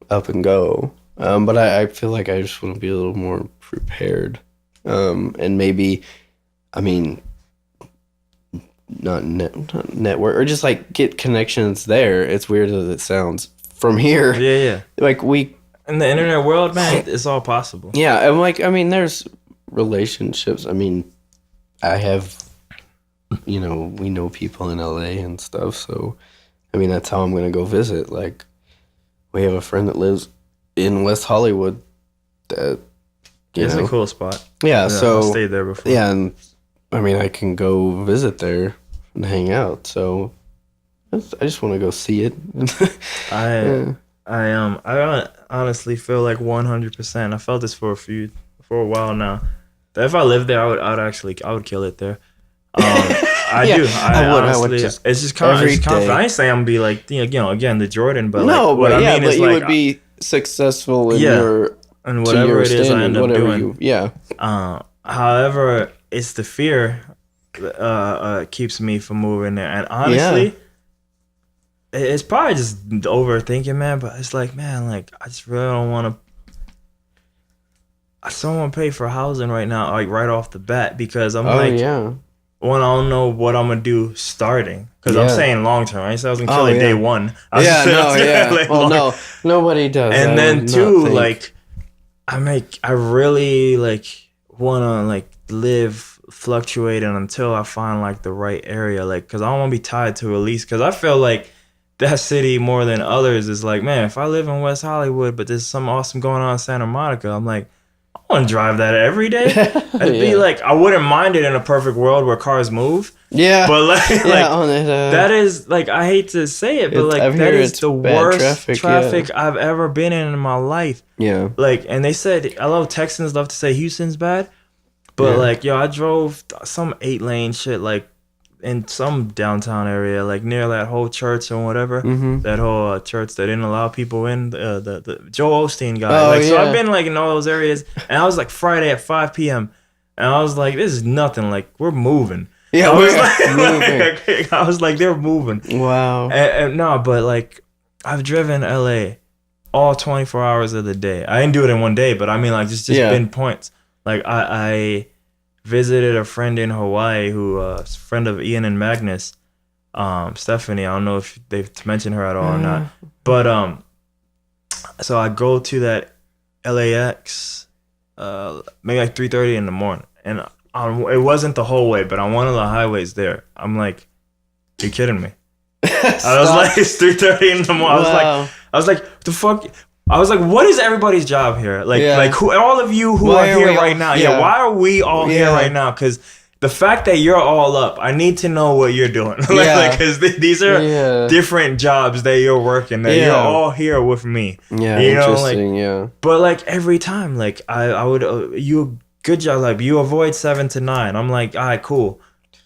up and go, but I feel like I just want to be a little more prepared, and maybe, I mean, not network, or just like get connections there. It's weird as it sounds from here. Yeah. Like in the internet world, man, it's all possible. Yeah, and like, I mean, there's relationships. I mean, I have, we know people in LA and stuff, so I mean, that's how I'm gonna go visit. Like, we have a friend that lives in West Hollywood. It's a cool spot. Yeah, so I stayed there before. Yeah, and I mean, I can go visit there and hang out. So I just want to go see it. I honestly feel like 100%. I felt this for a while now. That if I lived there, I would kill it there. I do. I would just. It's just confident. I ain't saying I'm gonna be like, again, the Jordan, but no, like, what I mean is you like, would be successful in your and whatever it is I end up doing. However, it's the fear that keeps me from moving there, and honestly, it's probably just overthinking, man. But it's like, man, like I just really don't want to. I don't want to pay for housing right now, like right off the bat, because I'm one, I don't know what I'm gonna do starting, because I'm saying long term. I said I was gonna kill it day one. Nobody does. And then two, like I really like wanna like live fluctuating until I find like the right area, like, because I don't want to be tied to a lease, because I feel like that city more than others is like, man, if I live in West Hollywood, but there's something awesome going on in Santa Monica, I'm like, I want to drive that every day. I'd be like, I wouldn't mind it in a perfect world where cars move. Yeah. But like, yeah, that is like, I hate to say it, but like that is the worst traffic I've ever been in my life. Yeah. Like, and they said, I love Texans love to say Houston's bad, but like, yo, I drove some 8-lane shit like in some downtown area, like near that whole church or whatever, that whole church that didn't allow people in, the Joel Osteen guy. So I've been like in all those areas, and I was like Friday at 5 p.m. and I was like, this is nothing. Like, we're moving. Yeah, I was like, they're moving. Wow. And no, but like, I've driven LA all 24 hours of the day. I didn't do it in one day, but I mean, like, just been points. Like, I visited a friend in Hawaii who is a friend of Ian and Magnus, Stephanie. I don't know if they've mentioned her at all or not. But so I go to that LAX maybe like 3:30 in the morning, and it wasn't the whole way, but on one of the highways there, I'm like, you kidding me? I was like, it's 3:30 in the morning. Wow. I was like, the fuck. I was like, what is everybody's job here? Like who? All of you who Why are here right now. Yeah. Why are we all here right now? Because the fact that you're all up, I need to know what you're doing. Because these are different jobs that you're working. That you're all here with me. Yeah, you know, interesting. But like every time, like I would, you good job. Like you avoid 7 to 9. I'm like, all right, cool.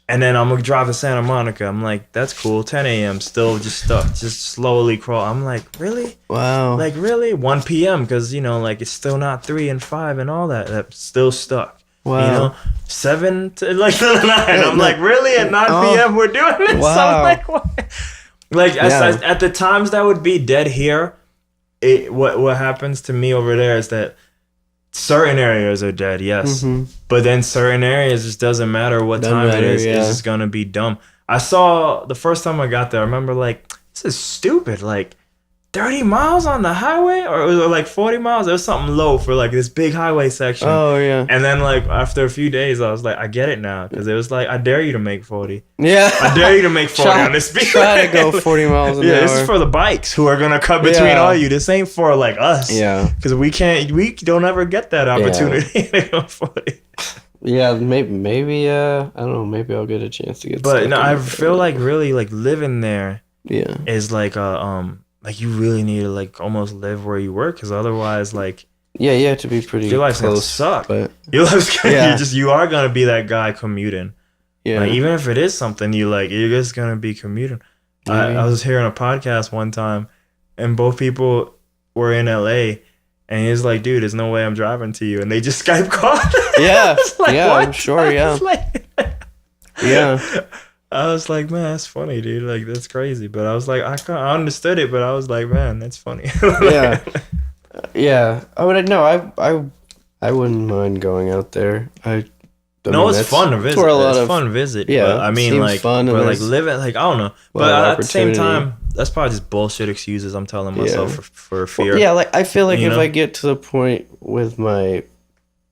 And then I'm gonna drive to Santa Monica. I'm like, that's cool. 10 a.m. still just stuck, just slowly crawl. I'm like, really? Wow. Like really? 1 p.m. because you know, like it's still not 3 and 5 and all that. That's still stuck. Wow. You know, 7 to like 9. I'm like, really? At 9 p.m. we're doing this? Wow. I'm like, what? Like at the times that would be dead here. What happens to me over there is that certain areas are dead, yes. But then certain areas just doesn't matter what time it is. It's just gonna be dumb. I saw the first time I got there, I remember like, this is stupid. Like 30 miles on the highway, or it was like 40 miles. It was something low for like this big highway section. Oh yeah. And then like after a few days, I was like, I get it now, because it was like, I dare you to make 40. Yeah. I dare you to make 40 on this speed. Try to go 40 miles an hour. Yeah, this is for the bikes who are gonna cut between all you. This ain't for like us. Yeah. Because we don't ever get that opportunity to go 40. Yeah, maybe I don't know, maybe I'll get a chance to get. But no, I feel like really like living there. Yeah. Is like like you really need to like almost live where you work, because otherwise like you have to be pretty. Your life's gonna suck. But your life's gonna you are gonna be that guy commuting. Yeah. Like, even if it is something you like, you're just gonna be commuting. I was hearing a podcast one time, and both people were in LA, and he was like, "Dude, there's no way I'm driving to you," and they just Skype called. Yeah. Like, yeah. what? I'm sure. Yeah. Yeah. I was like, man, that's funny, dude. Like, that's crazy. But I was like, I understood it, but I was like, man, that's funny. Yeah. Yeah. I would no. I wouldn't mind going out there. I mean, it's fun to visit. It's fun to visit. Yeah. But, I mean, like, fun, but like living, like, I don't know. But at the same time, that's probably just bullshit excuses I'm telling myself for fear. Well, yeah. Like, I feel like if I get to the point with my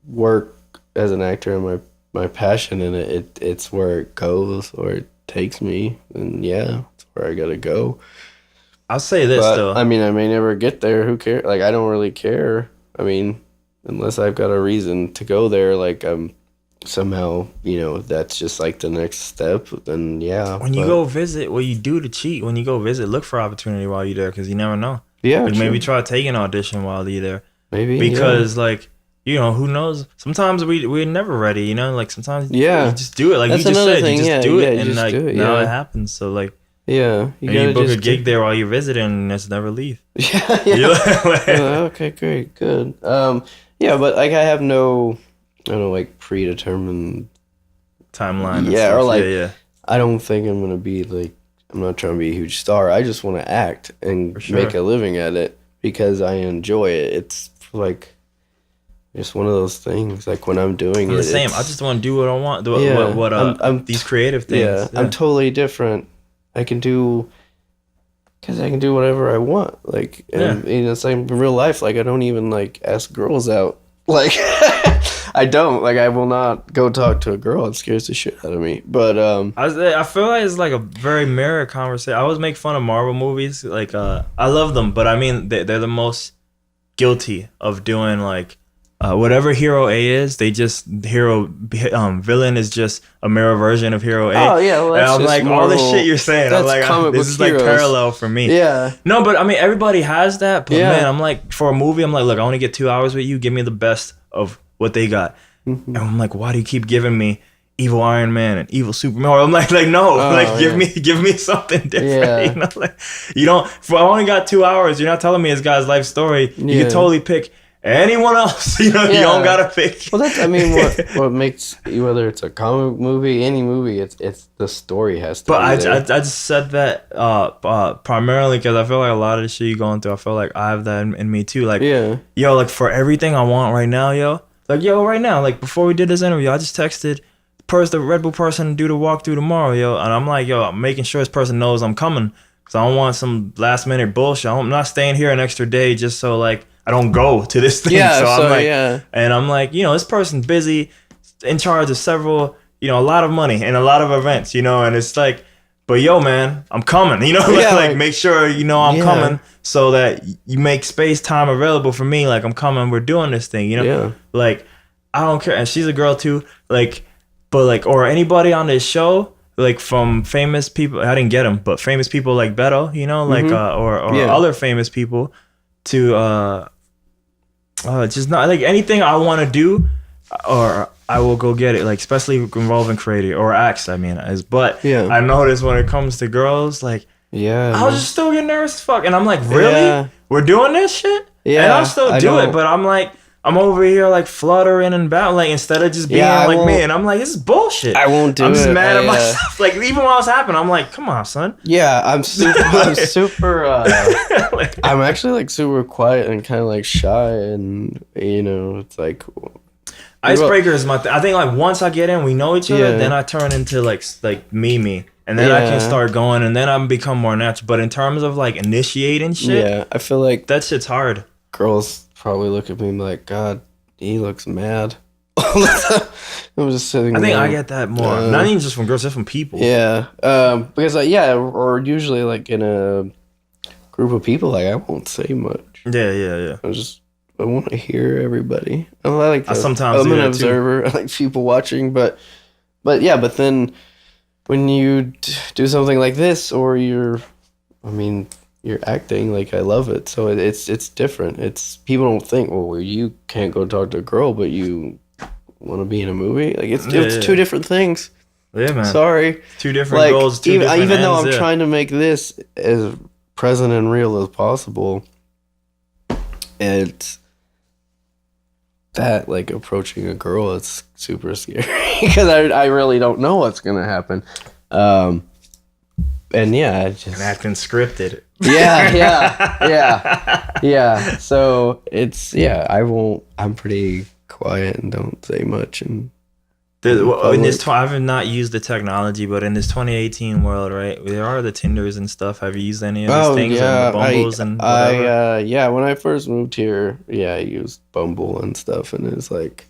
work as an actor and my passion in it, it's where it goes or it takes me, and it's where I gotta go. I'll say this though. I mean, I may never get there. Who cares? Like, I don't really care. I mean, unless I've got a reason to go there, like somehow, that's just like the next step. Then When you go visit, what you do to cheat? When you go visit, look for opportunity while you're there, because you never know. Yeah. Like, maybe try to take an audition while you're there. Maybe because like. Who knows? Sometimes we're never ready, like sometimes you just do it. Like that's you just said, you just do it, and like now it happens. So like you book a gig there while you're visiting, and just never leave. Okay, great, good. But like I have no, I don't know, like predetermined timeline. Yeah, or like I don't think I'm gonna be like, I'm not trying to be a huge star. I just want to act and make a living at it because I enjoy it. It's like. It's one of those things. Like when I'm doing the same. I just want to do what I want. I'm these creative things. Yeah, I'm totally different. I can do whatever I want. Like, and it's like in real life. Like I don't even like ask girls out. Like I don't. Like, I will not go talk to a girl. It scares the shit out of me. But I feel like it's like a very mirror conversation. I always make fun of Marvel movies. Like, I love them, but I mean, they're the most guilty of doing like whatever hero A is. They just villain is just a mirror version of hero A. Oh yeah, well, that's and I'm just like Marvel, all the shit you're saying. I'm like this is like parallel for me. Yeah. No, but I mean everybody has that. But Yeah. man, I'm like for a movie, I'm like, look, I want to get 2 hours with you. Give me the best of what they got. Mm-hmm. And I'm like, why do you keep giving me evil Iron Man and evil Superman? I'm like no, give me something different. Yeah. You know, like you don't. If I only got 2 hours, you're not telling me this guy's life story. You Yeah. can totally pick anyone else. You know, you don't gotta pick. Well, that's, I mean, what makes, whether it's a comic movie, any movie, it's the story has to. But be I there. just said that primarily because I feel like a lot of the shit you're going through, I feel like I have that in me too. Like, Yeah. yo, like for everything I want right now, right now, like before we did this interview, I just texted the Red Bull person to do the walkthrough tomorrow, and I'm like, yo, I'm making sure this person knows I'm coming because I don't want some last minute bullshit. I'm not staying here an extra day just so like I don't go to this thing. Yeah, so I'm so, like, yeah. and I'm like, this person's busy, in charge of several, a lot of money and a lot of events, and it's like, but yo, man, I'm coming, Yeah, like make sure I'm Yeah. coming so that you make space time available for me. Like I'm coming, we're doing this thing, Yeah. like I don't care. And she's a girl too, like, but like, or anybody on this show, like from famous people, I didn't get them, but famous people like Beto, like, or Yeah. other famous people to, just not like anything I want to do, or I will go get it. Like especially involving creative or acts. I mean, but Yeah. I notice when it comes to girls, like Yeah. I was just still getting nervous as fuck, and I'm like, really, Yeah. we're doing this shit? Yeah, and I'll still I do it, don't- but I'm like, I'm over here like fluttering and battling, like instead of just being Yeah, I like me, won't- and I'm like, this is bullshit. I won't do I'm just it. mad at I, myself. Like even while it's happening, I'm like, come on, son. Yeah, I'm super. Like, I'm actually like super quiet and kind of like shy, and it's like icebreaker is my thing. I think like once I get in, we know each other, Yeah. then I turn into like me, and then I can Yeah. start going, and then I become more natural. But in terms of like initiating shit, Yeah, I feel like that shit's hard. girls probably look at me and be like, God, he looks mad. I'm just sitting I think there. I get that more, not even just from girls, just from people. Yeah, because or usually like in a group of people, like I won't say much. Yeah. I want to hear everybody. I like. I sometimes I'm do an that too. observer. I like people watching, but then when you do something like this, or you're acting, like I love it. So it's different. It's people don't think, well, you can't go talk to a girl, but you want to be in a movie. Like it's two different things. Yeah, man. Sorry, Two different goals, two different even though ends, I'm trying to make this as present and real as possible, it's that like approaching a girl, it's super scary because I really don't know what's gonna happen. And yeah, I just And acting scripted. yeah. So it's I'm pretty quiet and don't say much. And In this, I've not used the technology, but in this 2018 world, right? There are the Tinders and stuff. Have you used any of these things? And the Bumbles and whatever? When I first moved here, I used Bumble and stuff, and it's like,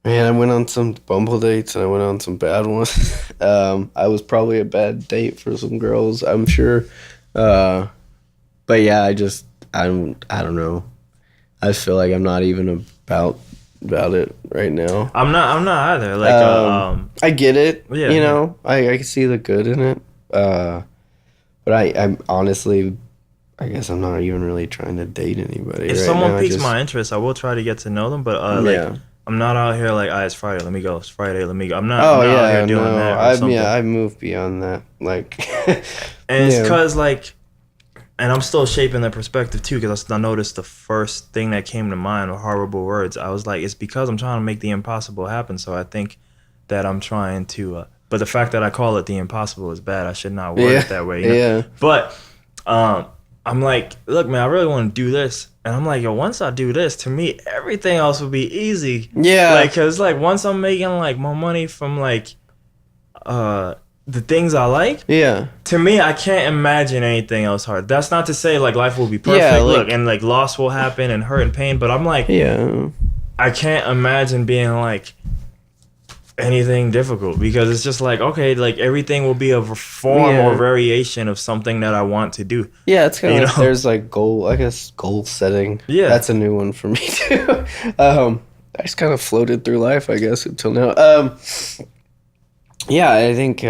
man, I went on some Bumble dates and I went on some bad ones. I was probably a bad date for some girls, I'm sure. But yeah, I don't know. I feel like I'm not even about it right now. I'm not either. Like, I get it. Yeah, I can see the good in it. But I'm honestly, I guess I'm not even really trying to date anybody. if right someone now. piques my interest, I will try to get to know them. But like, I'm not out here like, it's Friday, let me go. It's Friday, let me go. I'm not out here doing that. Or something. I moved beyond that. Like, and it's because like. And I'm still shaping the perspective too, because I noticed the first thing that came to mind were horrible words. I was like, it's because I'm trying to make the impossible happen. So I think that I'm trying to, but the fact that I call it the impossible is bad. I should not word it that way. Yeah. But I'm like, look, man, I really want to do this. And I'm like, yo, once I do this, to me, everything else will be easy. Yeah. Like, cause like once I'm making like more money from like, the things I like, to me, I can't imagine anything else hard. That's not to say like life will be perfect. Yeah, Look, and like loss will happen and hurt and pain, but I'm like, I can't imagine being like anything difficult, because it's just like, okay, like everything will be a form or variation of something that I want to do. Yeah, it's kind of like know? there's like goal setting. Yeah. That's a new one for me too. I just kind of floated through life, I guess, until now. Yeah, I think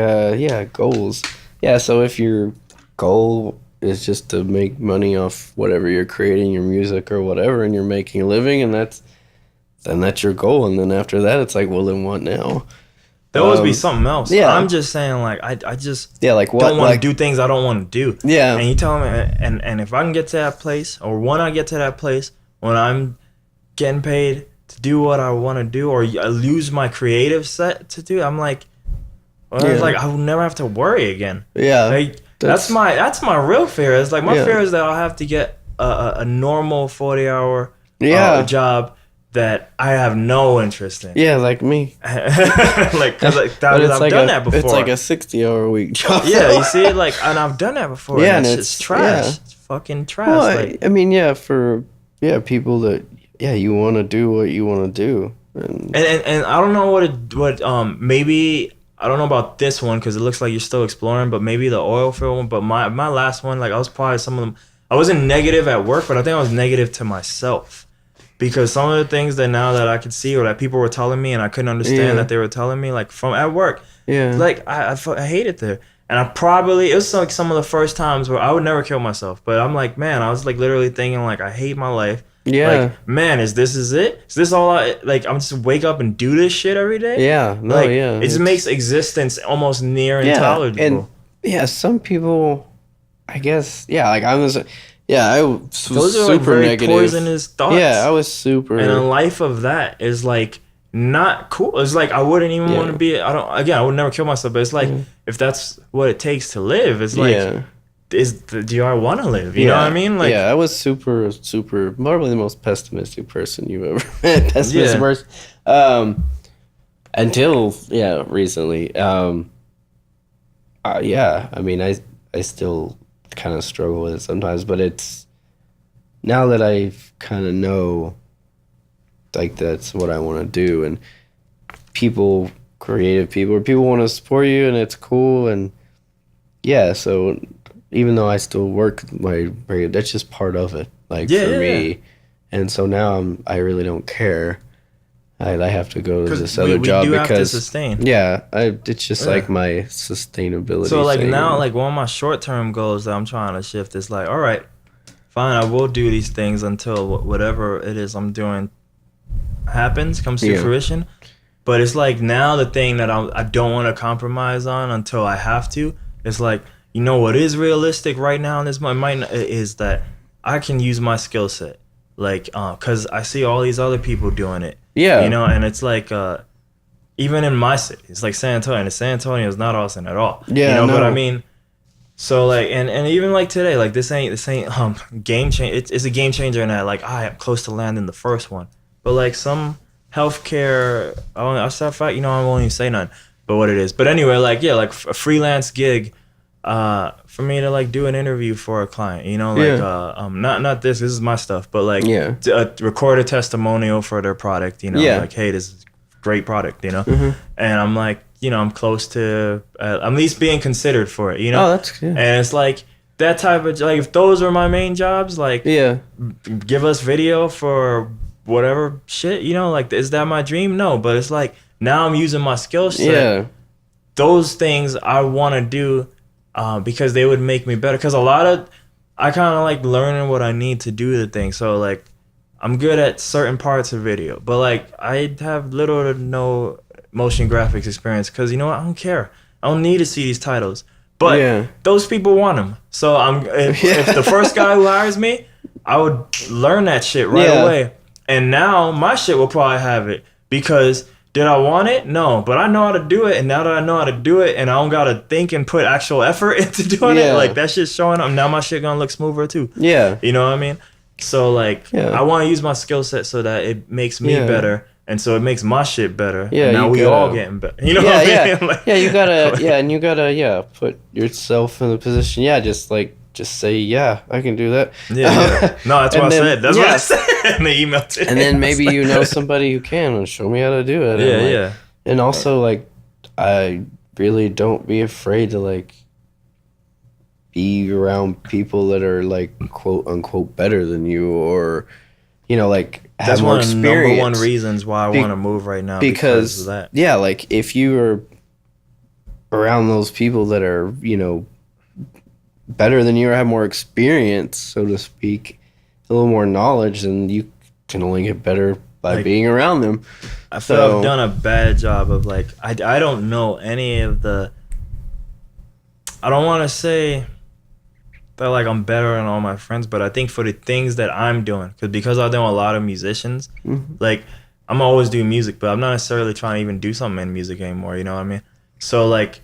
goals. Yeah, so if your goal is just to make money off whatever you're creating, your music or whatever, and you're making a living, and that's your goal. And then after that, it's like, well, then what now? There'll always be something else. Yeah. I'm just saying, like, I just like what, don't want to like, do things I don't want to do. Yeah. And you tell me, and if I can get to that place, or when I get to that place, when I'm getting paid to do what I want to do, or I lose my creative set to do, I'm like, well, it's like I will never have to worry again. Yeah. Like, that's my real fear. It's like, my fear is that I'll have to get a normal 40-hour job that I have no interest in. Yeah, like me. Like, cause I've done that before. It's like a 60-hour week job. Yeah, you see, like, and I've done that before. Yeah, and and it's trash. yeah. It's fucking trash. Well, like, I mean, for people that you want to do what you want to do, and I don't know what maybe I don't know about this one, because it looks like you're still exploring, but maybe the oil field one. But my last one, like, I was probably some of them. I wasn't negative at work, but I think I was negative to myself. Because some of the things that now that I could see, or that people were telling me and I couldn't understand that they were telling me, like, from at work, like, I hated there. And it was like some of the first times where I would never kill myself. But I'm like, man, I was like literally thinking, like, I hate my life. Yeah. Like, man, is this it? Is this all I'm just wake up and do this shit every day? Yeah. No, like, yeah. It just makes existence almost near intolerable. And some people, I guess, like I was... Yeah, I was Those are super like very negative. poisonous thoughts. Yeah, I was super. And a life of that is like not cool. It's like I wouldn't even want to be. I would never kill myself. But it's like if that's what it takes to live, it's like do I want to live? You know what I mean? Like, I was super, probably the most pessimistic person you've ever met. Pessimistic person. Until recently. I mean, I still kind of struggle with it sometimes, but it's now that I kind of know, like, that's what I want to do, and creative people want to support you, and it's cool, and so even though I still work that's just part of it, like, for me, and so now I really don't care. I have to go to this other job because have to sustain. It's just like my sustainability. So like thing. now, like one of my short-term goals that I'm trying to shift is like, all right, fine, I will do these things until whatever it is I'm doing comes to fruition. But it's like now the thing that I don't want to compromise on until I have to. It's like, you know what is realistic right now in this moment is that I can use my skill set, like, because I see all these other people doing it. Yeah. You know, and it's like, even in my city, it's like San Antonio, and San Antonio is not Austin at all. Yeah, you know, no. but I mean, so like, and even like today, like this ain't game changer. It's a game changer in that, like, I am close to landing the first one, but like some healthcare, I start fight. You know, I won't even say none, but what it is. But anyway, like, like a freelance gig, for me to like do an interview for a client, you know, like not this is my stuff, but like record a testimonial for their product, you know, like, hey, this is a great product, you know, and I'm like, you know, I'm close to at least being considered for it, you know. That's good. And it's like that type of, like, if those were my main jobs, like, give us video for whatever shit, you know, like, is that my dream? No, but it's like now I'm using my skill set. Those things I want to do. Because they would make me better. Because I kind of like learning what I need to do the thing. So like, I'm good at certain parts of video, but like I have little to no motion graphics experience. Because you know what, I don't care. I don't need to see these titles. But those people want them. So if the first guy who hires me, I would learn that shit right away. And now my shit will probably have it because. Did I want it? No, but I know how to do it, and now that I know how to do it, and I don't gotta think and put actual effort into doing it, like that shit's showing up. Now my shit gonna look smoother too. Yeah, you know what I mean? So like, I want to use my skill set so that it makes me better, and so it makes my shit better. Yeah, and now we all getting better. You know what I mean? Like, you gotta, and you gotta, put yourself in the position. Yeah, just like just say, yeah, I can do that. Yeah. No, that's what I said. That's what I said in the email too. And then maybe you know somebody who can and show me how to do it. Yeah, and yeah. And also, like, I really don't be afraid to, like, be around people that are, like, quote unquote better than you, or, you know, like, have that's more one of the experience. number one reasons why I want to move right now, because of that. Yeah, like, if you are around those people that are, you know, better than you or have more experience, so to speak, a little more knowledge, then you can only get better by Like, being around them. I feel I've done a bad job of, like, I don't know any of the, I don't want to say that, like, I'm better than all my friends, but I think for the things that I'm doing, because I know a lot of musicians, like, I'm always doing music, but I'm not necessarily trying to even do something in music anymore, you know what I mean? So, like,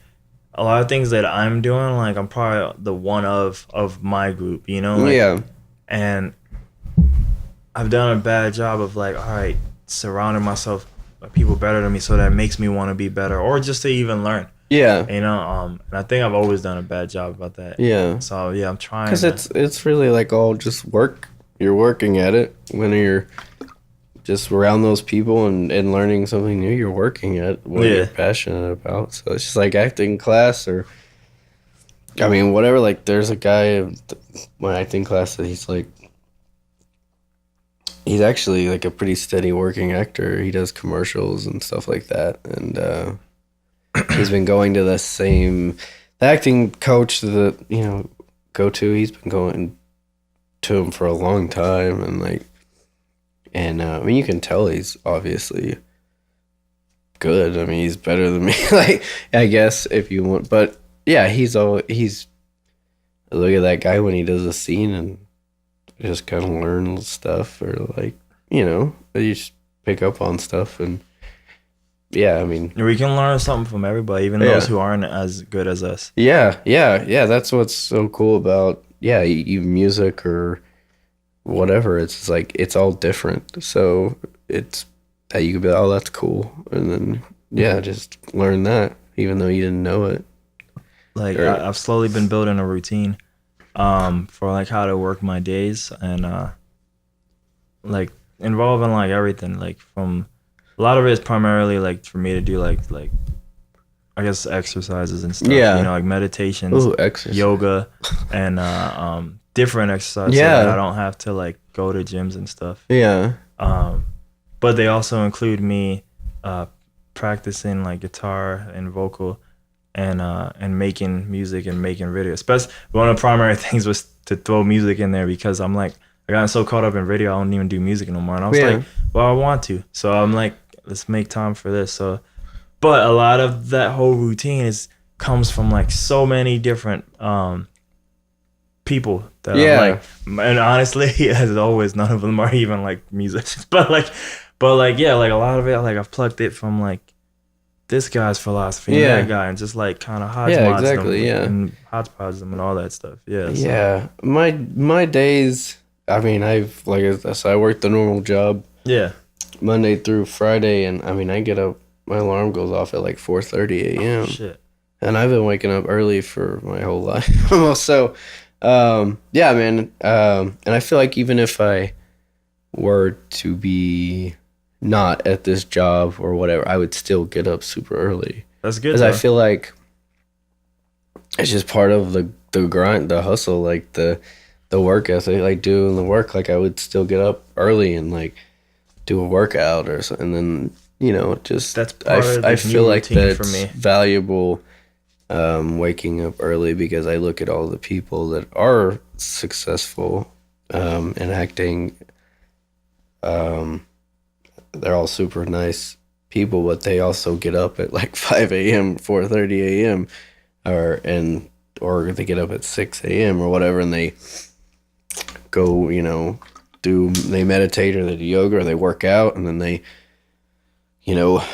a lot of things that I'm doing, like, I'm probably the one of my group, you know? Like, yeah. And I've done a bad job of, like, all right, surrounding myself with people better than me, so that makes me want to be better, or just to even learn. Yeah. You know, and I think I've always done a bad job about that. Yeah. So, yeah, I'm trying. Because it's really, like, all just work. You're working at it. When you're just around those people and learning something new, you're working at what you're passionate about. So it's just like acting class, or, I mean, whatever. Like, there's a guy in my acting class that he's actually, like, a pretty steady working actor. He does commercials and stuff like that. And he's been going to the acting coach that, you know, he's been going to him for a long time. And, like, I mean, you can tell he's obviously good. I mean, he's better than me, like, I guess, if you want. But yeah, he's look at that guy when he does a scene and just kind of learn stuff, or, like, you know, you just pick up on stuff. And yeah, I mean, we can learn something from everybody, even those who aren't as good as us. Yeah. That's what's so cool about you music or whatever. It's like, it's all different. So it's that you could be like, oh, that's cool, and then just learn that, even though you didn't know it. Like, I've slowly been building a routine for, like, how to work my days, and like, involving, like, everything, like, from a lot of it is primarily, like, for me to do, like I guess exercises and stuff. Yeah. You know, like meditations, yoga, and different exercises. Yeah. So that I don't have to, like, go to gyms and stuff. Yeah. But they also include me practicing, like, guitar and vocal, and making music and making videos. Especially one of the primary things was to throw music in there, because I'm like, I got so caught up in video, I don't even do music no more. And I was like, well, I want to. So I'm like, let's make time for this. So, but a lot of that whole routine comes from, like, so many different people that I'm like, and honestly, as always, none of them are even, like, musicians. But yeah, like, a lot of it, like, I've plucked it from, like, this guy's philosophy and that guy, and just, like, kind of hodgepodge them and hodgepodge them and all that stuff. Yeah. So. Yeah. My days, I mean, I've, like I said, I work the normal job. Yeah. Monday through Friday, and I mean, I get up, my alarm goes off at like 4:30 a.m. Oh, shit. And I've been waking up early for my whole life almost. So, yeah, man. And I feel like even if I were to be not at this job or whatever, I would still get up super early. That's good. Because I feel like it's just part of the grind, the hustle, like the work ethic, like doing the work. Like, I would still get up early and, like, do a workout or something, and then, you know, just that's part of I feel like that's for me. Valuable, waking up early, because I look at all the people that are successful in acting. They're all super nice people, but they also get up at like 5 a.m., 4:30 a.m., or they get up at 6 a.m. or whatever, and they go, you know, they meditate, or they do yoga, or they work out, and then they, you know,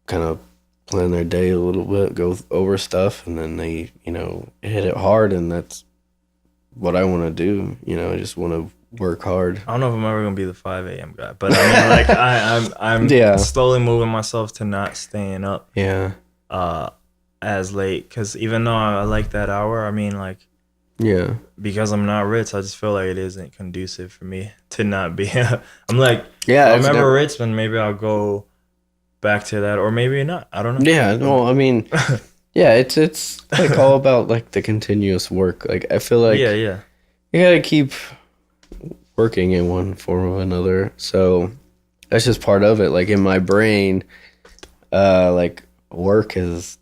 kind of plan their day a little bit, go over stuff, and then they, you know, hit it hard. And that's what I want to do. You know, I just want to work hard. I don't know if I'm ever gonna be the 5 a.m. guy, but I mean, like, I'm slowly moving myself to not staying up as late, because even though I like that hour, I mean, like, Yeah. because I'm not rich, I just feel like it isn't conducive for me to not be. I'm like, Yeah. if I'm ever rich, then maybe I'll go back to that, or maybe not. I don't know. Yeah. No, I mean, yeah, it's like all about like the continuous work. Like I feel like yeah. you gotta keep working in one form or another. So that's just part of it. Like in my brain, like work is,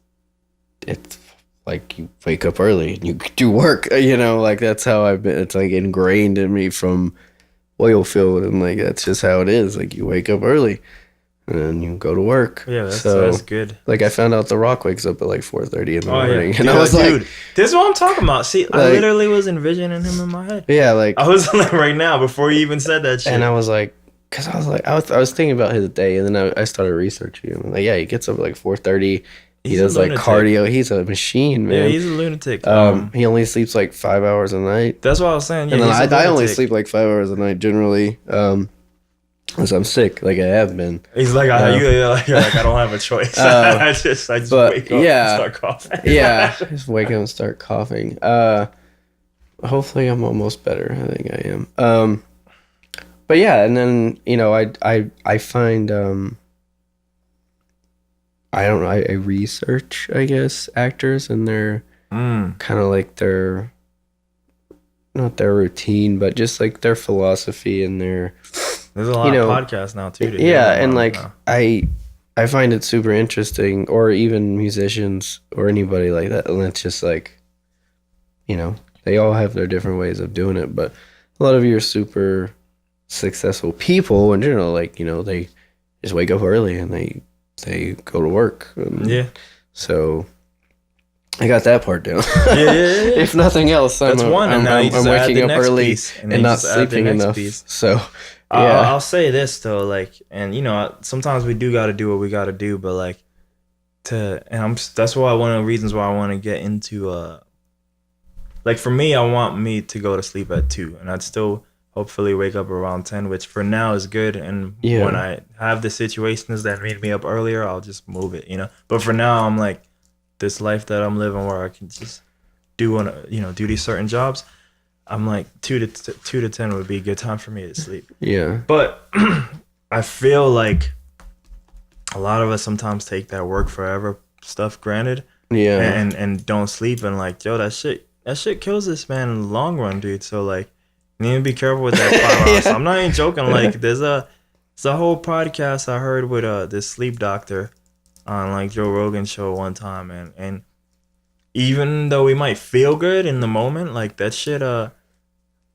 it's like you wake up early and you do work, you know, like that's how I've been. It's like ingrained in me from oil field, and like that's just how it is. Like you wake up early and then you go to work. Yeah, that's good. Like I found out The Rock wakes up at like 4:30 in the morning, and Dude, I was dude, like, this is what I'm talking about. See, I like, literally was envisioning him in my head. yeah, like I was like right now before you even said that shit. and I was like, because I was thinking about his day, and then I started researching him. Like, yeah, he gets up at like 4:30. He He's does a like lunatic. cardio. He's a machine, man. Yeah, he's a lunatic. He only sleeps like 5 hours a night. That's what I was saying. Yeah, And then he's a I only lunatic. sleep like 5 hours a night generally. Because I'm sick, like I have been. He's like, you're like, I don't have a choice. I just but, wake up yeah. and start coughing. Yeah, just wake up and start coughing. Hopefully I'm almost better. I think I am. But yeah, and then you know, I find I don't know. I research, I guess, actors and their kind of like their, not their routine, but just like their philosophy and their. There's a lot of podcasts now too. Yeah, and like I find it super interesting, or even musicians or anybody like that, and it's just like, you know, they all have their different ways of doing it, but a lot of your super successful people in general, like, you know, they just wake up early and they go to work. Yeah. So I got that part down. Yeah. If nothing else, That's one, and now you just I'm add the waking up next early piece, and and then not you just add the sleeping next enough. piece. So yeah, I'll say this though, like, and you know, sometimes we do got to do what we got to do, but like, that's why one of the reasons why I want to get into like for me, I want me to go to sleep at 2, and I'd still hopefully wake up around 10, which for now is good. And when I have the situations that made me up earlier, I'll just move it, you know. But for now, I'm like, this life that I'm living where I can just do these certain jobs. I'm like 2 to 10 would be a good time for me to sleep. yeah, But I feel like a lot of us sometimes take that work forever stuff granted, yeah, and don't sleep, and like, yo, that shit kills this man in the long run, dude. So like, you need to be careful with that 5 hours. I'm not even joking. Like, there's a whole podcast I heard with this sleep doctor on like Joe Rogan show one time, and even though we might feel good in the moment, like that shit,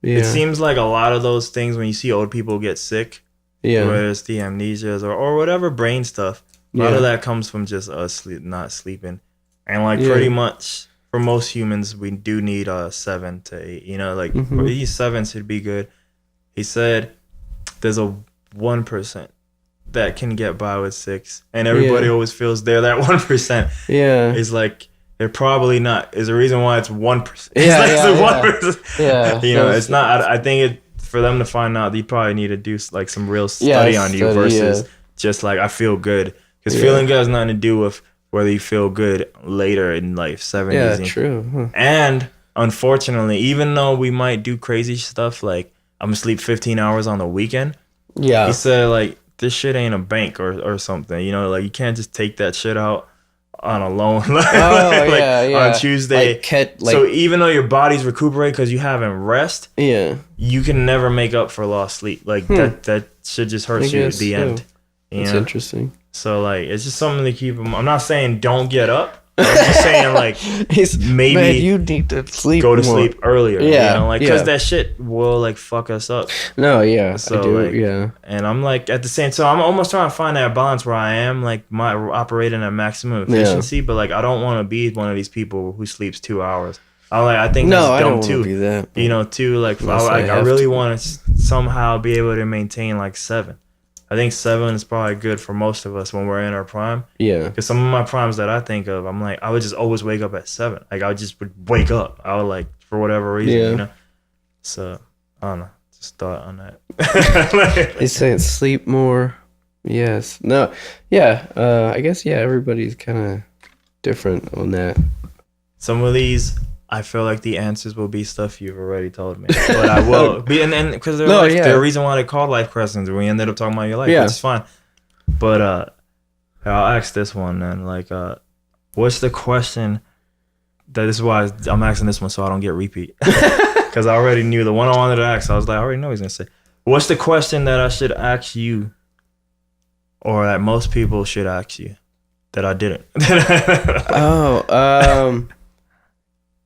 it seems like a lot of those things when you see old people get sick, whether it's the amnesias or whatever brain stuff, a lot of that comes from just us not sleeping. And like pretty much for most humans, we do need 7 to 8, you know, like for these 7 should be good. He said there's a 1% that can get by with 6, and everybody always feels they're that 1%. Yeah, It's like, they're probably not. Is the reason why it's 1%. Yeah, It's like 1%. Yeah, You know, it's not. I think for them to find out, they probably need to do like some real study on you versus just like, I feel good. Because feeling good has nothing to do with whether you feel good later in life, 70s. Yeah, true. Huh. And unfortunately, even though we might do crazy stuff like I'm gonna sleep 15 hours on the weekend, he said like, this shit ain't a bank or something. You know, like you can't just take that shit out on a loan on Tuesday. So even though your body's recuperating because you haven't rest, you can never make up for lost sleep. Like that shit just hurts you at the end. That's interesting. So like, it's just something to keep. I'm not saying don't get up. I'm just saying like, maybe man, you need to sleep. Go to sleep earlier. Yeah, you know, like because that shit will like fuck us up. No, yeah, So I do, like, yeah. And I'm like at the same, so I'm almost trying to find that balance where I am like operating at maximum efficiency, but like I don't want to be one of these people who sleeps 2 hours. I think that's dumb I don't too. Be that. You know, too like I really want to somehow be able to maintain like 7. I think 7 is probably good for most of us when we're in our prime. Yeah. Because some of my primes that I think of, I'm like, I would just always wake up at 7. Like I just would wake up. I would like, for whatever reason, you know. So I don't know. Just thought on that. He's saying sleep more. Yes. No. Yeah. I guess everybody's kind of different on that. Some of these I feel like the answers will be stuff you've already told me, but I will be, and because they're No, the reason why they called life questions. We ended up talking about your life, which is fine. But I'll ask this one then. Like, what's the question? This is why I'm asking this one so I don't get repeat. Because I already knew the one I wanted to ask. I was like, I already know he's gonna say. What's the question that I should ask you, or that most people should ask you, that I didn't?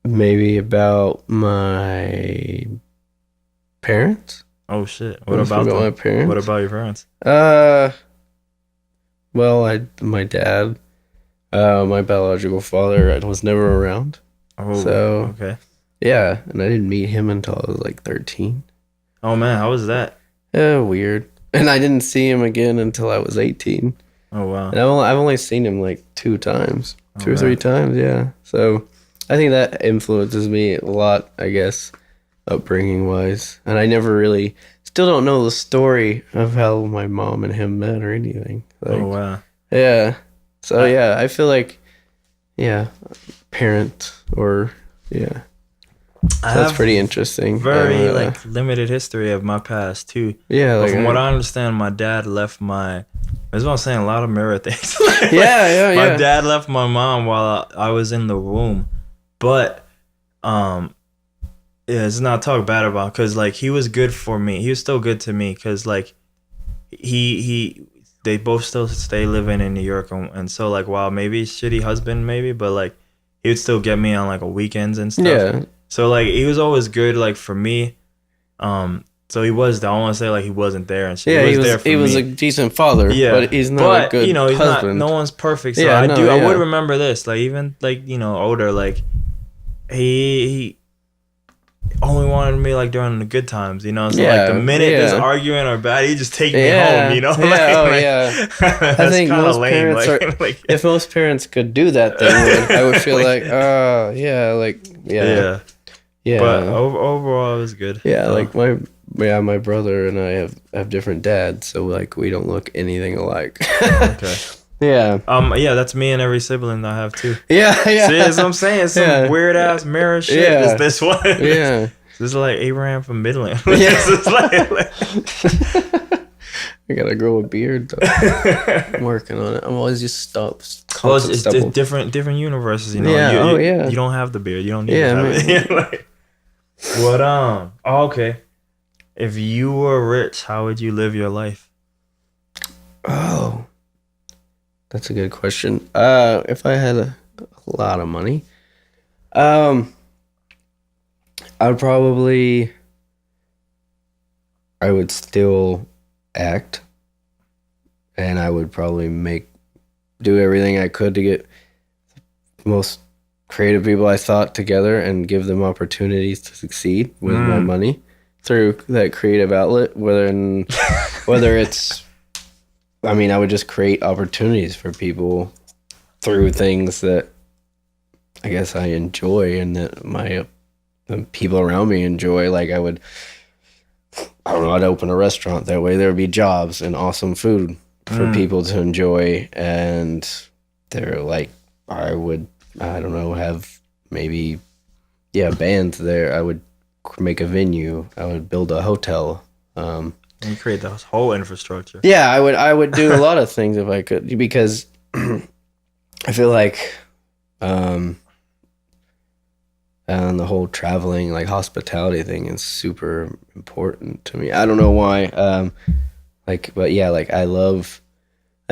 Maybe about my parents. Oh shit! What about them? My parents? What about your parents? Well, my dad, my biological father, was never around. Oh, so okay. Yeah, and I didn't meet him until I was like 13. Oh man, how was that? Weird. And I didn't see him again until I was 18. Oh wow. And I've only seen him like 2 times, 2 or 3 times. Yeah. So I think that influences me a lot, I guess, upbringing wise. And I never really, still don't know the story of how my mom and him met or anything. Like, oh wow. Yeah. So yeah, I feel like, parent or that's pretty interesting. Very limited history of my past too. Yeah, but from what I understand, my dad left my. That's what I'm saying. A lot of mirror things. My dad left my mom while I was in the womb, but it's not talk bad about, because like he was good for me. He was still good to me because like they both still stay living in New York, and so like while maybe shitty husband maybe, but like he would still get me on like a weekends and stuff. Yeah. So like he was always good like for me. So he was. I don't want to say like he wasn't there and shit. Yeah, he was there for me. He was a decent father. Yeah, but he's not a good he's husband. Not. No one's perfect. So I would remember this. Like even like older. Like he only wanted me like during the good times. So like the minute there's arguing or bad, he just take me home. I think most lame. Parents are. If most parents could do that, I would feel yeah. But overall, it was good. Yeah, like my brother and I have different dads, so like we don't look anything alike. Okay. Yeah. That's me and every sibling I have too. Yeah. See, that's what I'm saying. Some weird ass mirror shit. Yeah. Is this one? Yeah. This is like Abraham from Midland. Yeah. I gotta grow a beard though. I'm working on it. I'm always just stopped. It's different universes, Yeah. You don't have the beard. You don't need to have it. What okay. If you were rich, how would you live your life? Oh, that's a good question. If I had a lot of money, I would still act, and I would probably do everything I could to get the most creative people I thought together and give them opportunities to succeed with my money through that creative outlet. Whether it's, I would just create opportunities for people through things that I guess I enjoy and that the people around me enjoy. Like I'd open a restaurant. That way there would be jobs and awesome food for people to enjoy. And they're like, I would, have maybe, bands there. I would make a venue. I would build a hotel. And you create the whole infrastructure. Yeah, I would do a lot of things if I could, because I feel like and the whole traveling, like hospitality thing is super important to me. I don't know why. I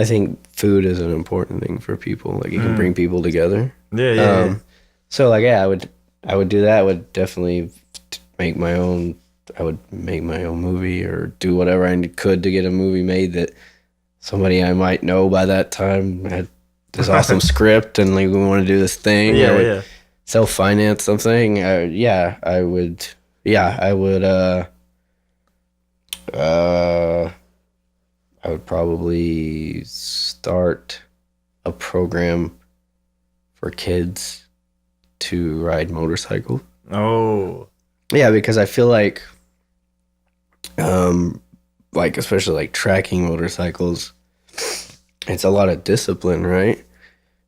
think food is an important thing for people. Like you can bring people together. Yeah. So I would do that. I would definitely make my own movie or do whatever I could to get a movie made that somebody I might know by that time had this awesome script and like we want to do this thing. Yeah. Self-finance something. I would probably start a program for kids to ride motorcycles. Oh. Yeah, because I feel like especially like tracking motorcycles, it's a lot of discipline, right?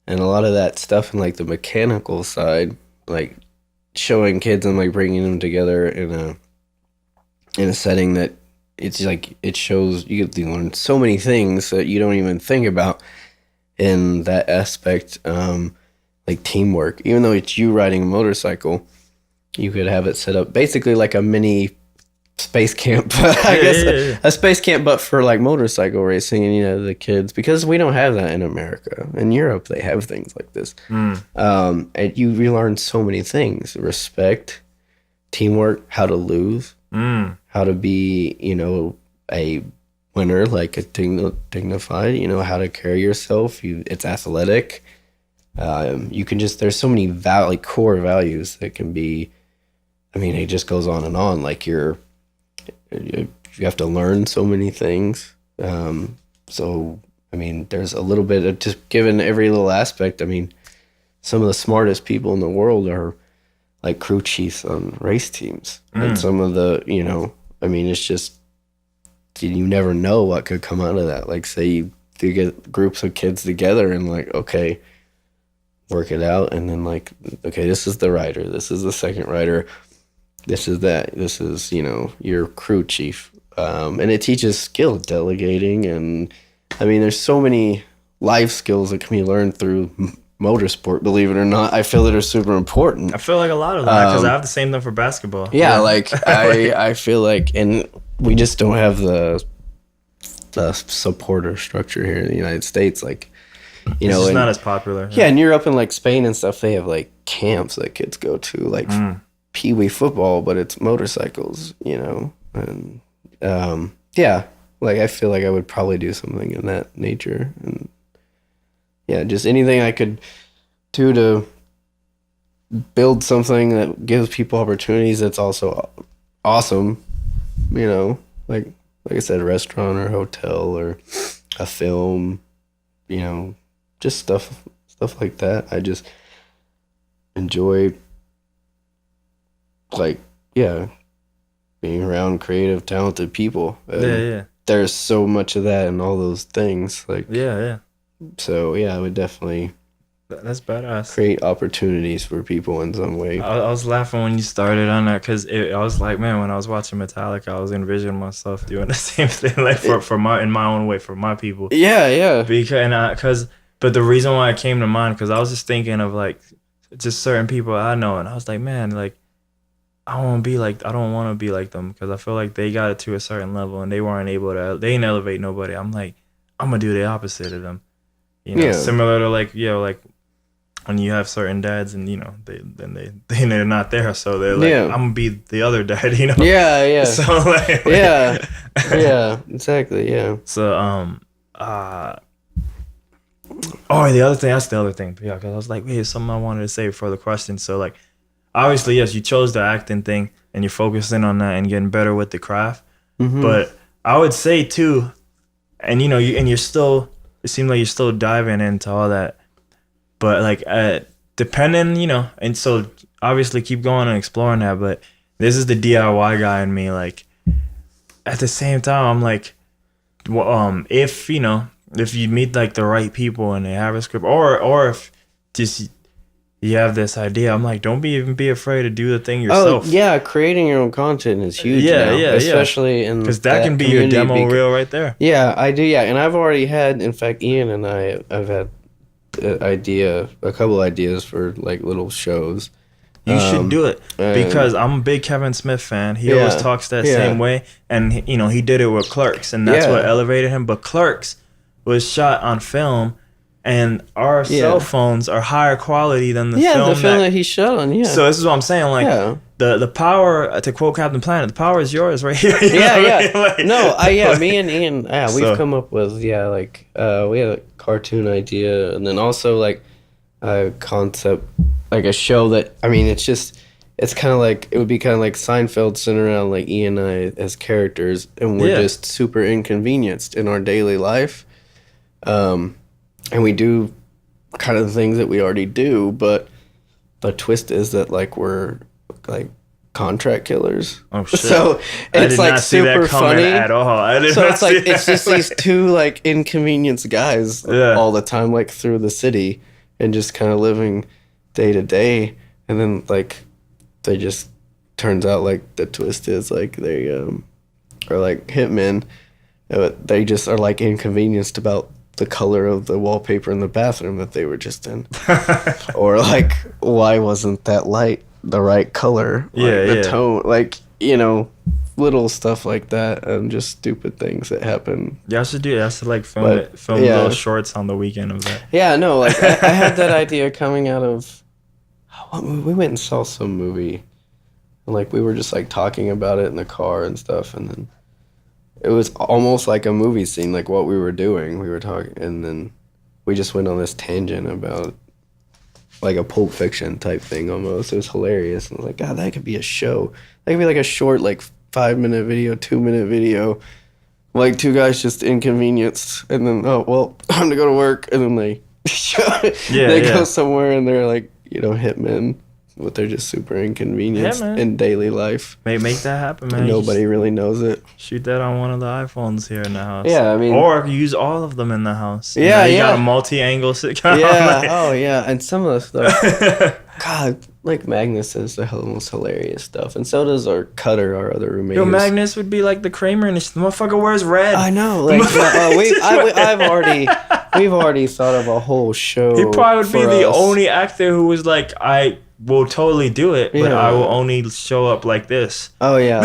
And a lot of that stuff in like the mechanical side, like showing kids and like bringing them together in a setting that it's like it shows you get to learn so many things that you don't even think about in that aspect, like teamwork. Even though it's you riding a motorcycle, you could have it set up basically like a mini space camp, I guess. A space camp, but for like motorcycle racing, and you know, the kids, because we don't have that in America. In Europe, they have things like this. And you learn so many things: respect, teamwork, how to lose, how to be, you know, a winner, like a dignified, you know, how to carry yourself. It's athletic. You can just, there's so many core values that can be, I mean, it just goes on and on. Like you have to learn so many things. So, I mean, there's a little bit of just given every little aspect. I mean, some of the smartest people in the world are like crew chiefs on race teams. And some of the, you know, I mean, it's just, you never know what could come out of that. Like, say you get groups of kids together and like, okay, work it out. And then like, okay, this is the rider. This is the second rider. This is that. This is, you know, your crew chief. And it teaches skill delegating. And I mean, there's so many life skills that can be learned through motorsport, believe it or not. I feel that are super important. I feel like a lot of that, because I have the same thing for basketball. Yeah, like I feel like, and we just don't have the supporter structure here in the United States. Like, you know, it's not as popular. Yeah, in Europe and like Spain and stuff, they have like camps that kids go to, like pee-wee football, but it's motorcycles, you know. And yeah, like I feel like I would probably do something in that nature. And yeah, just anything I could do to build something that gives people opportunities that's also awesome, you know, like I said, a restaurant or hotel or a film, you know, just stuff like that. I just enjoy, like, yeah, being around creative, talented people. There's so much of that in all those things. Like, so yeah, I would definitely. That's badass. Create opportunities for people in some way. I was laughing when you started on that, because I was like, man, when I was watching Metallica, I was envisioning myself doing the same thing, like for my, in my own way, for my people. Yeah. But the reason why it came to mind, because I was just thinking of like just certain people I know, and I was like, man, like I don't want to be like them, because I feel like they got it to a certain level and they weren't able to. They didn't elevate nobody. I'm like, I'm gonna do the opposite of them. You know, similar to like, like when you have certain dads and, you know, they're not there, so they're like, I'm gonna be the other dad, you know. So like exactly. So the other thing, that's the other thing, because I was like, wait, there's something I wanted to say before the question. So like, obviously, yes, you chose the acting thing and you're focusing on that and getting better with the craft. But I would say too, and you know, you're still, it seems like you're still diving into all that. But like, depending, you know, and so obviously keep going and exploring that. But this is the DIY guy in me. Like, at the same time, I'm like, if you know, if you meet like the right people and they have a script, or if just you have this idea, I'm like, don't even be afraid to do the thing yourself. Oh yeah, creating your own content is huge. Especially in, because that can be your demo reel right there. Yeah, I do. Yeah, and I've already had, in fact, Ian and I've had a couple ideas for like little shows. You should do it, because I'm a big Kevin Smith fan. He always talks that same way, and you know, he did it with Clerks, and that's what elevated him. But Clerks was shot on film, and our cell phones are higher quality than the film that he shot on. So this is what I'm saying. Like the power, to quote Captain Planet, the power is yours right here. Me and Ian, we've come up with we had a cartoon idea, and then also like a concept, like a show that, I mean, it's kind of like, it would be kind of like Seinfeld centered around like Ian and I as characters, and we're just super inconvenienced in our daily life. And we do kind of the things that we already do, but the twist is that like we're like contract killers. Oh shit! So it's like super funny at all. It's just these two like inconvenienced guys all the time, like through the city, and just kind of living day to day, and then like they just turns out like the twist is like they are like hitmen. They just are like inconvenienced about the color of the wallpaper in the bathroom that they were just in, or like why wasn't that light the right color? Like, the tone, like, you know, little stuff like that, and just stupid things that happen. You have to do. You have to like film little shorts on the weekend of that. Yeah, no, like I had that idea coming out of. We went and saw some movie, and like we were just like talking about it in the car and stuff, and then it was almost like a movie scene, like what we were doing. We were talking, and then we just went on this tangent about like a Pulp Fiction type thing almost. It was hilarious. And I was like, God, that could be a show. That could be like a short, like 5-minute video, 2-minute video. Like two guys just inconvenienced, and then, oh, well, time to go to work. And then they go somewhere and they're like, you know, hitmen. But they're just super inconvenienced in daily life. Make that happen, man. And nobody really knows it. Shoot that on one of the iPhones here in the house. Yeah, I mean, or use all of them in the house. Yeah, you got a multi-angle sitcom. Yeah, oh yeah, and some of the stuff. God, like Magnus says the most hilarious stuff, and so does our Cutter, our other roommate. Yo, Magnus would be like the Kramer, and the motherfucker wears red. I know. Like, we've already thought of a whole show. He probably would be the only actor who was like, I will totally do it, but I will only show up like this. Oh yeah,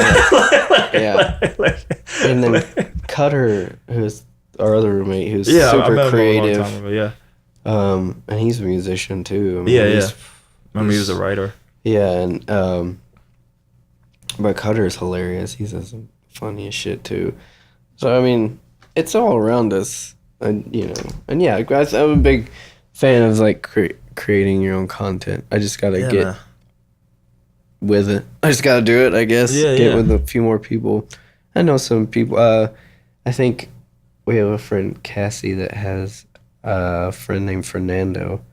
and then Cutter, who's our other roommate, who's super creative. A long time ago, and he's a musician too. I mean, Remember, he was a writer. Yeah, and but Cutter's hilarious. He says some funniest shit too. So I mean, it's all around us, and you know, and yeah, I'm a big fan of like creating your own content. I just gotta get with it. I just gotta do it, I guess. Get with a few more people. I know some people. I think we have a friend, Cassie, that has a friend named Fernando.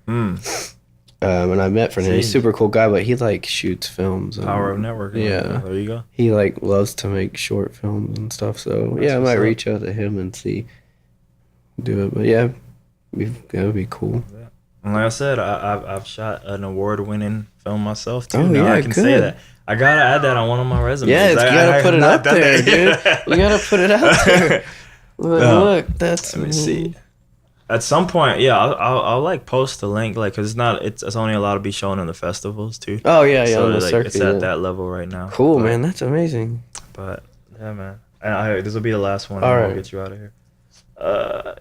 And I met Fernando. He's a super cool guy, but he like shoots films. Power of networking. Yeah. There you go. He like loves to make short films and stuff. So I might reach out to him and do it. But yeah, that would be cool. Yeah. And like I said, I've shot an award-winning film myself too. Now I can say that. I gotta add that on one of my resumes. Yeah, you gotta put it out there, dude. You gotta put it out there. Look, that's. Let me see. At some point, I'll like post the link, like, cause it's only allowed to be shown in the festivals too. Oh yeah, so like, it's at that level right now. Cool, man. That's amazing. But yeah, man. And this will be the last one. All right, I'll get you out of here.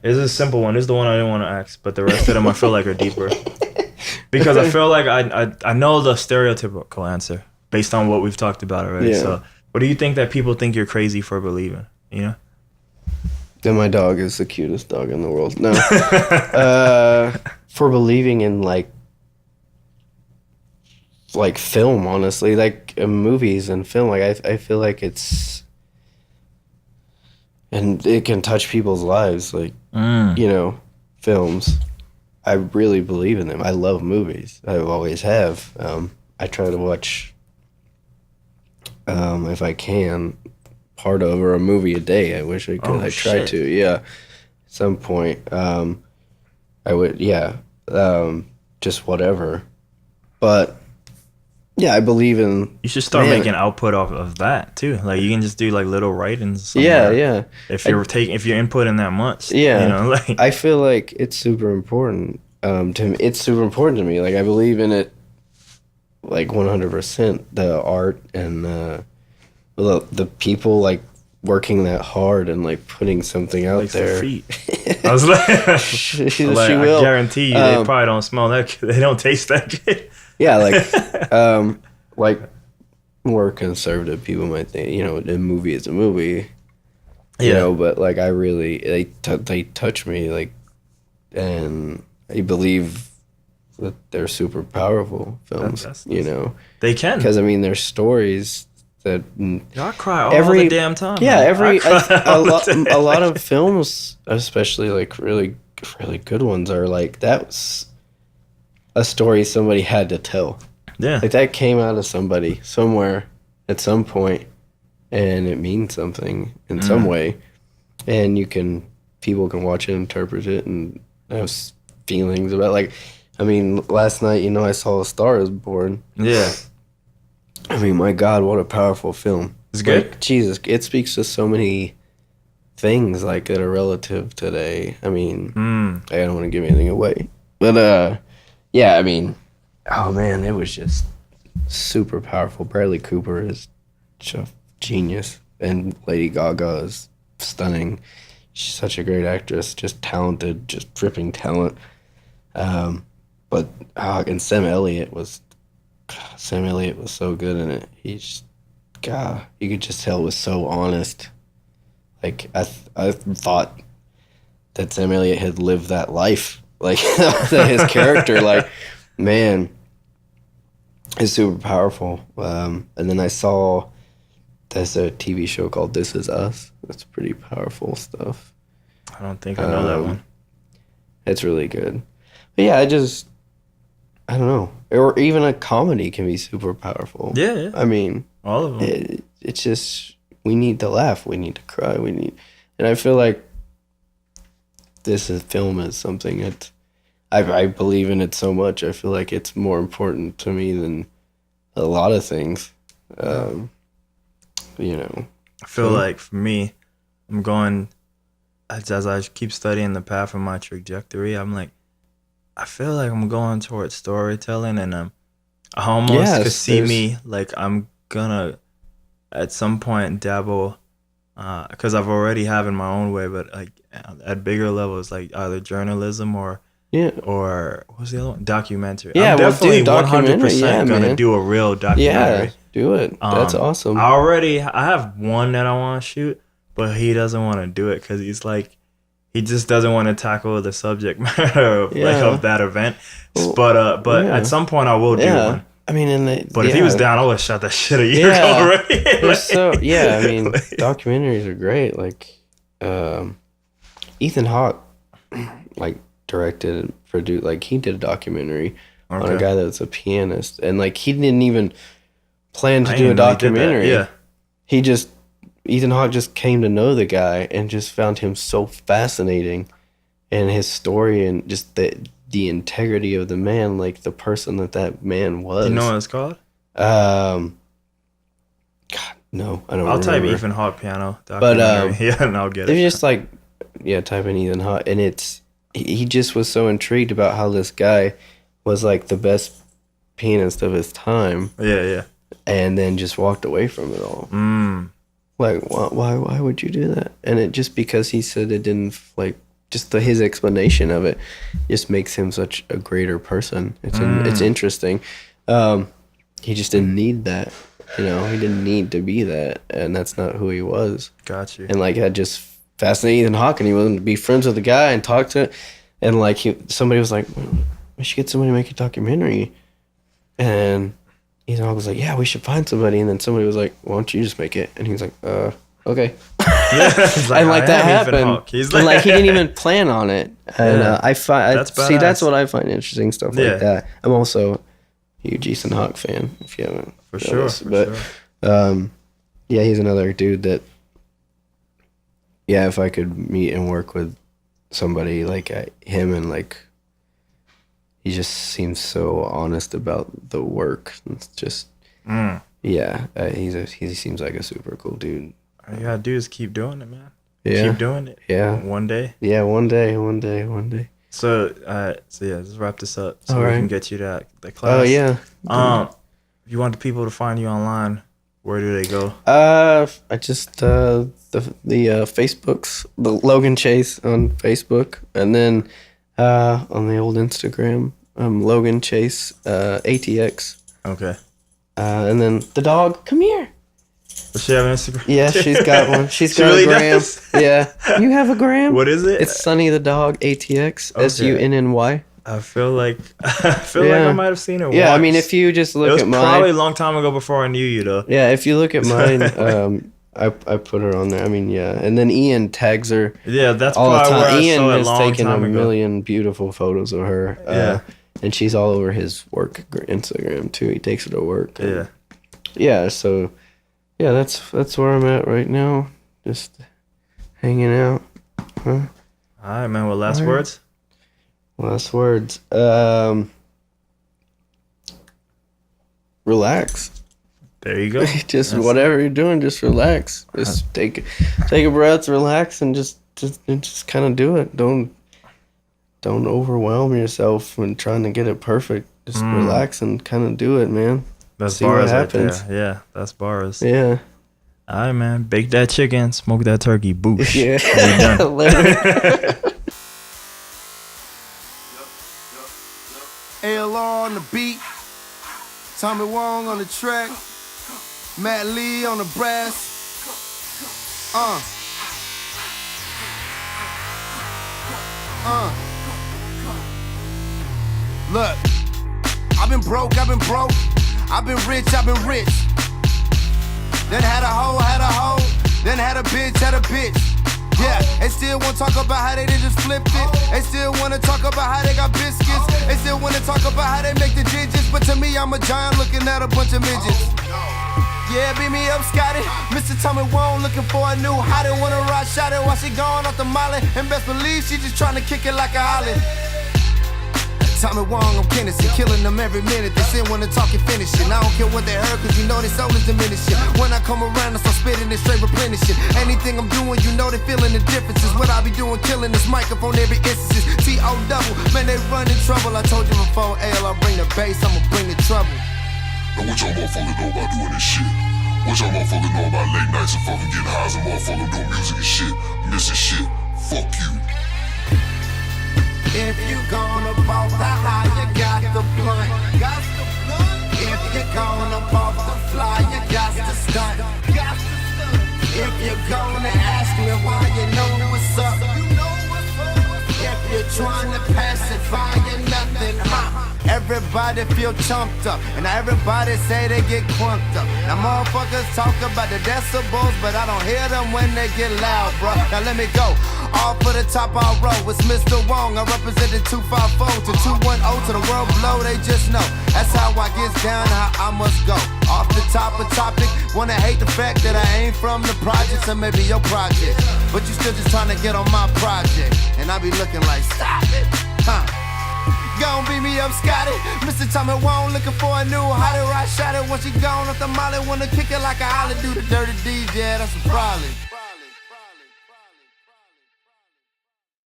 This is a simple one. This is the one I didn't want to ask, but the rest of them I feel like are deeper. Because I feel like I know the stereotypical answer based on what we've talked about already. Yeah. So, what do you think that people think you're crazy for believing? You know? That my dog is the cutest dog in the world. No. For believing in like film, honestly, like movies and film. Like I feel like it's. And it can touch people's lives, like, you know, films. I really believe in them. I love movies. I always have. I try to watch, if I can, part of or a movie a day. I wish I could. I try to, at some point. I would, just whatever. But, yeah, I believe in... You should start making output off of that, too. Like, you can just do, like, little writings somewhere. Yeah. If you're inputting that much. Yeah. You know, like... I feel like it's super important to me. It's super important to me. Like, I believe in it, like, 100%. The art and the people, like, working that hard and, like, putting something out there. Feet. I was like... she I will. Guarantee you, they probably don't smell that good. They don't taste that good. Yeah, like more conservative people might think, you know, a movie is a movie, you know, but like I really, they touch me, like, and I believe that they're super powerful films, you know. They can. Because, I mean, there's stories that... I cry all the damn time. Yeah, a lot of films, especially like really, really good ones, are like, that's a story somebody had to tell. Yeah. Like that came out of somebody somewhere at some point, and it means something in some way. And people can watch it, interpret it, and have feelings about, like, I mean, last night, you know, I saw A Star Is Born. Yeah. I mean, my God, what a powerful film. It's good? Like, Jesus, it speaks to so many things like that are relative today. I mean, I don't want to give anything away. But, yeah, I mean, oh, man, it was just super powerful. Bradley Cooper is a genius. And Lady Gaga is stunning. She's such a great actress, just talented, just dripping talent. But and Sam Elliott was so good in it. He's God, you could just tell it was so honest. Like I thought that Sam Elliott had lived that life, like that his character, like man, is super powerful. And then I saw there's a TV show called This Is Us. That's pretty powerful stuff. I don't think I know that one. It's really good. But yeah, I don't know. Or even a comedy can be super powerful. Yeah. I mean, all of them. It's just, we need to laugh. We need to cry. And I feel like film is something that I believe in it so much. I feel like it's more important to me than a lot of things. You know. I feel like for me, I'm going, as I keep studying the path of my trajectory, I'm like, I feel like I'm going towards storytelling, and I almost could see me like I'm gonna at some point dabble, because I've already having my own way, but like at bigger levels, like either journalism or what's the other one? Documentary. Yeah, I'm definitely 100% gonna man. do a real documentary. Yeah, do it. That's awesome. I have one that I want to shoot, but he doesn't want to do it because he's like, he just doesn't want to tackle the subject matter of, like, of that event. But at some point I will do one. I mean, if he was down, I would have shot that shit a year ago already. I mean, documentaries are great. Like, Ethan Hawke, like, directed and produced, like, he did a documentary on a guy that's a pianist, and like he didn't even plan to do a documentary. Ethan Hawke just came to know the guy and just found him so fascinating, and his story and just the integrity of the man, like the person that man was. You know what it's called? God, no, I don't. I'll type remember. Ethan Hawke piano documentary. But and I'll get it. It's just like, type in Ethan Hawke, and he just was so intrigued about how this guy was like the best pianist of his time. Yeah. And then just walked away from it all. Like, why would you do that? And it just because he said it didn't, like, just his explanation of it just makes him such a greater person. It's interesting. He just didn't need that. He didn't need to be that, and that's not who he was. Got you. And like, I just fascinated Ethan Hawke, and he wanted to be friends with the guy and talk to, and like somebody was like, we should get somebody to make a documentary, and Ethan Hawke was like, yeah, we should find somebody, and then somebody was like, why don't you just make it? And he was like, okay. And like that happened. And like he didn't even plan on it. And that's what I find interesting, stuff like that. I'm also a huge Ethan Hawke fan, if you haven't. For sure. He's another dude that, if I could meet and work with somebody like him, and like, he just seems so honest about the work. It's just, he seems like a super cool dude. All you gotta do is keep doing it, man. Yeah. Keep doing it. Yeah. One day. Yeah, one day. So let's wrap this up so All we right. can get you that class. Oh, yeah. If you want the people to find you online, where do they go? I just, the Facebooks, the Logan Chase on Facebook, and then on the old Instagram, Logan Chase, ATX. Okay. And then the dog, come here. Does she have an Instagram? Yeah, she's got one. She's She got really a gram. does? Yeah. You have a gram? What is it? It's Sunny the dog, ATX, Okay. SUNNY. I feel like I might have seen it Yeah, once. I mean, if you just it look was at mine. probably a long time ago before I knew you, though. Yeah, if you look at mine, I put her on there. I mean, yeah. And then Ian tags her Yeah, that's all the probably where time. I Ian saw it a has long taken time a ago. million beautiful photos of her. Yeah. And she's all over his work Instagram, too. He takes her to work. Yeah. Yeah, so, yeah, that's where I'm at right now. Just hanging out. Huh? All right, man. Well, last All right. words? Last words. Relax. There you go. Just whatever you're doing, just relax. Just take a breath, relax, and just kind of do it. Don't overwhelm yourself when trying to get it perfect. Just relax and kind of do it, man. That's See bars what right there. happens. Yeah, that's bars. Yeah. All right, man. Bake that chicken, smoke that turkey, boosh. Yeah. We done. Later. ALR on the beat, Tommy Wong on the track, Matt Lee on the brass. Look, I've been broke, I've been rich, Then had a hoe, then had a bitch. Yeah, they still wanna talk about how they just flipped it. They still wanna talk about how they got biscuits. They still wanna talk about how they make the digits. But to me, I'm a giant looking at a bunch of midgets. Yeah, beat me up, Scotty. Mr. Tommy Wong looking for a new hottie. Wanna ride shot it while she gone off the molly. And best believe she just tryna kick it like a holly. Tommy Wong, I'm Kennedy, killing them every minute. They still wanna talk and finish it. I don't care what they heard, cause you know their soul is diminishing. When I come around, I start spitting it straight replenishing. Anything I'm doing, you know they feeling the differences. What I be doing, killing this microphone every instance. T.O. double, man, they run in trouble. I told you before, I'll bring the bass, I'ma bring the trouble. Now what y'all motherfuckers know about doing this shit? What y'all motherfuckers know about late nights and fucking getting high as a motherfucker doing music and shit? Missing shit. Fuck you. If you gonna ball the high, you got the blunt. If you gonna pop the fly, you got to stunt. If you're gonna ask me why, you know what's up. If you're trying to pacify, you're nothing, Everybody feel chumped up, and everybody say they get crunked up. Now motherfuckers talk about the decibels, but I don't hear them when they get loud, bruh. Now let me go. All for the top, I'll roll. It's Mr. Wong, I represented 254 to 210 to the world below, they just know. That's how I get down, how I must go. Off the top of topic, wanna hate the fact that I ain't from the projects, or maybe your project. But you still just trying to get on my project, and I be looking like, stop it, Gon' beat me up, Scotty. Mr. Tommy Wong looking for a new hottie. Ride shot it when she gone off the molly. Wanna kick it like a holly. Do the dirty DJ, that's a problem.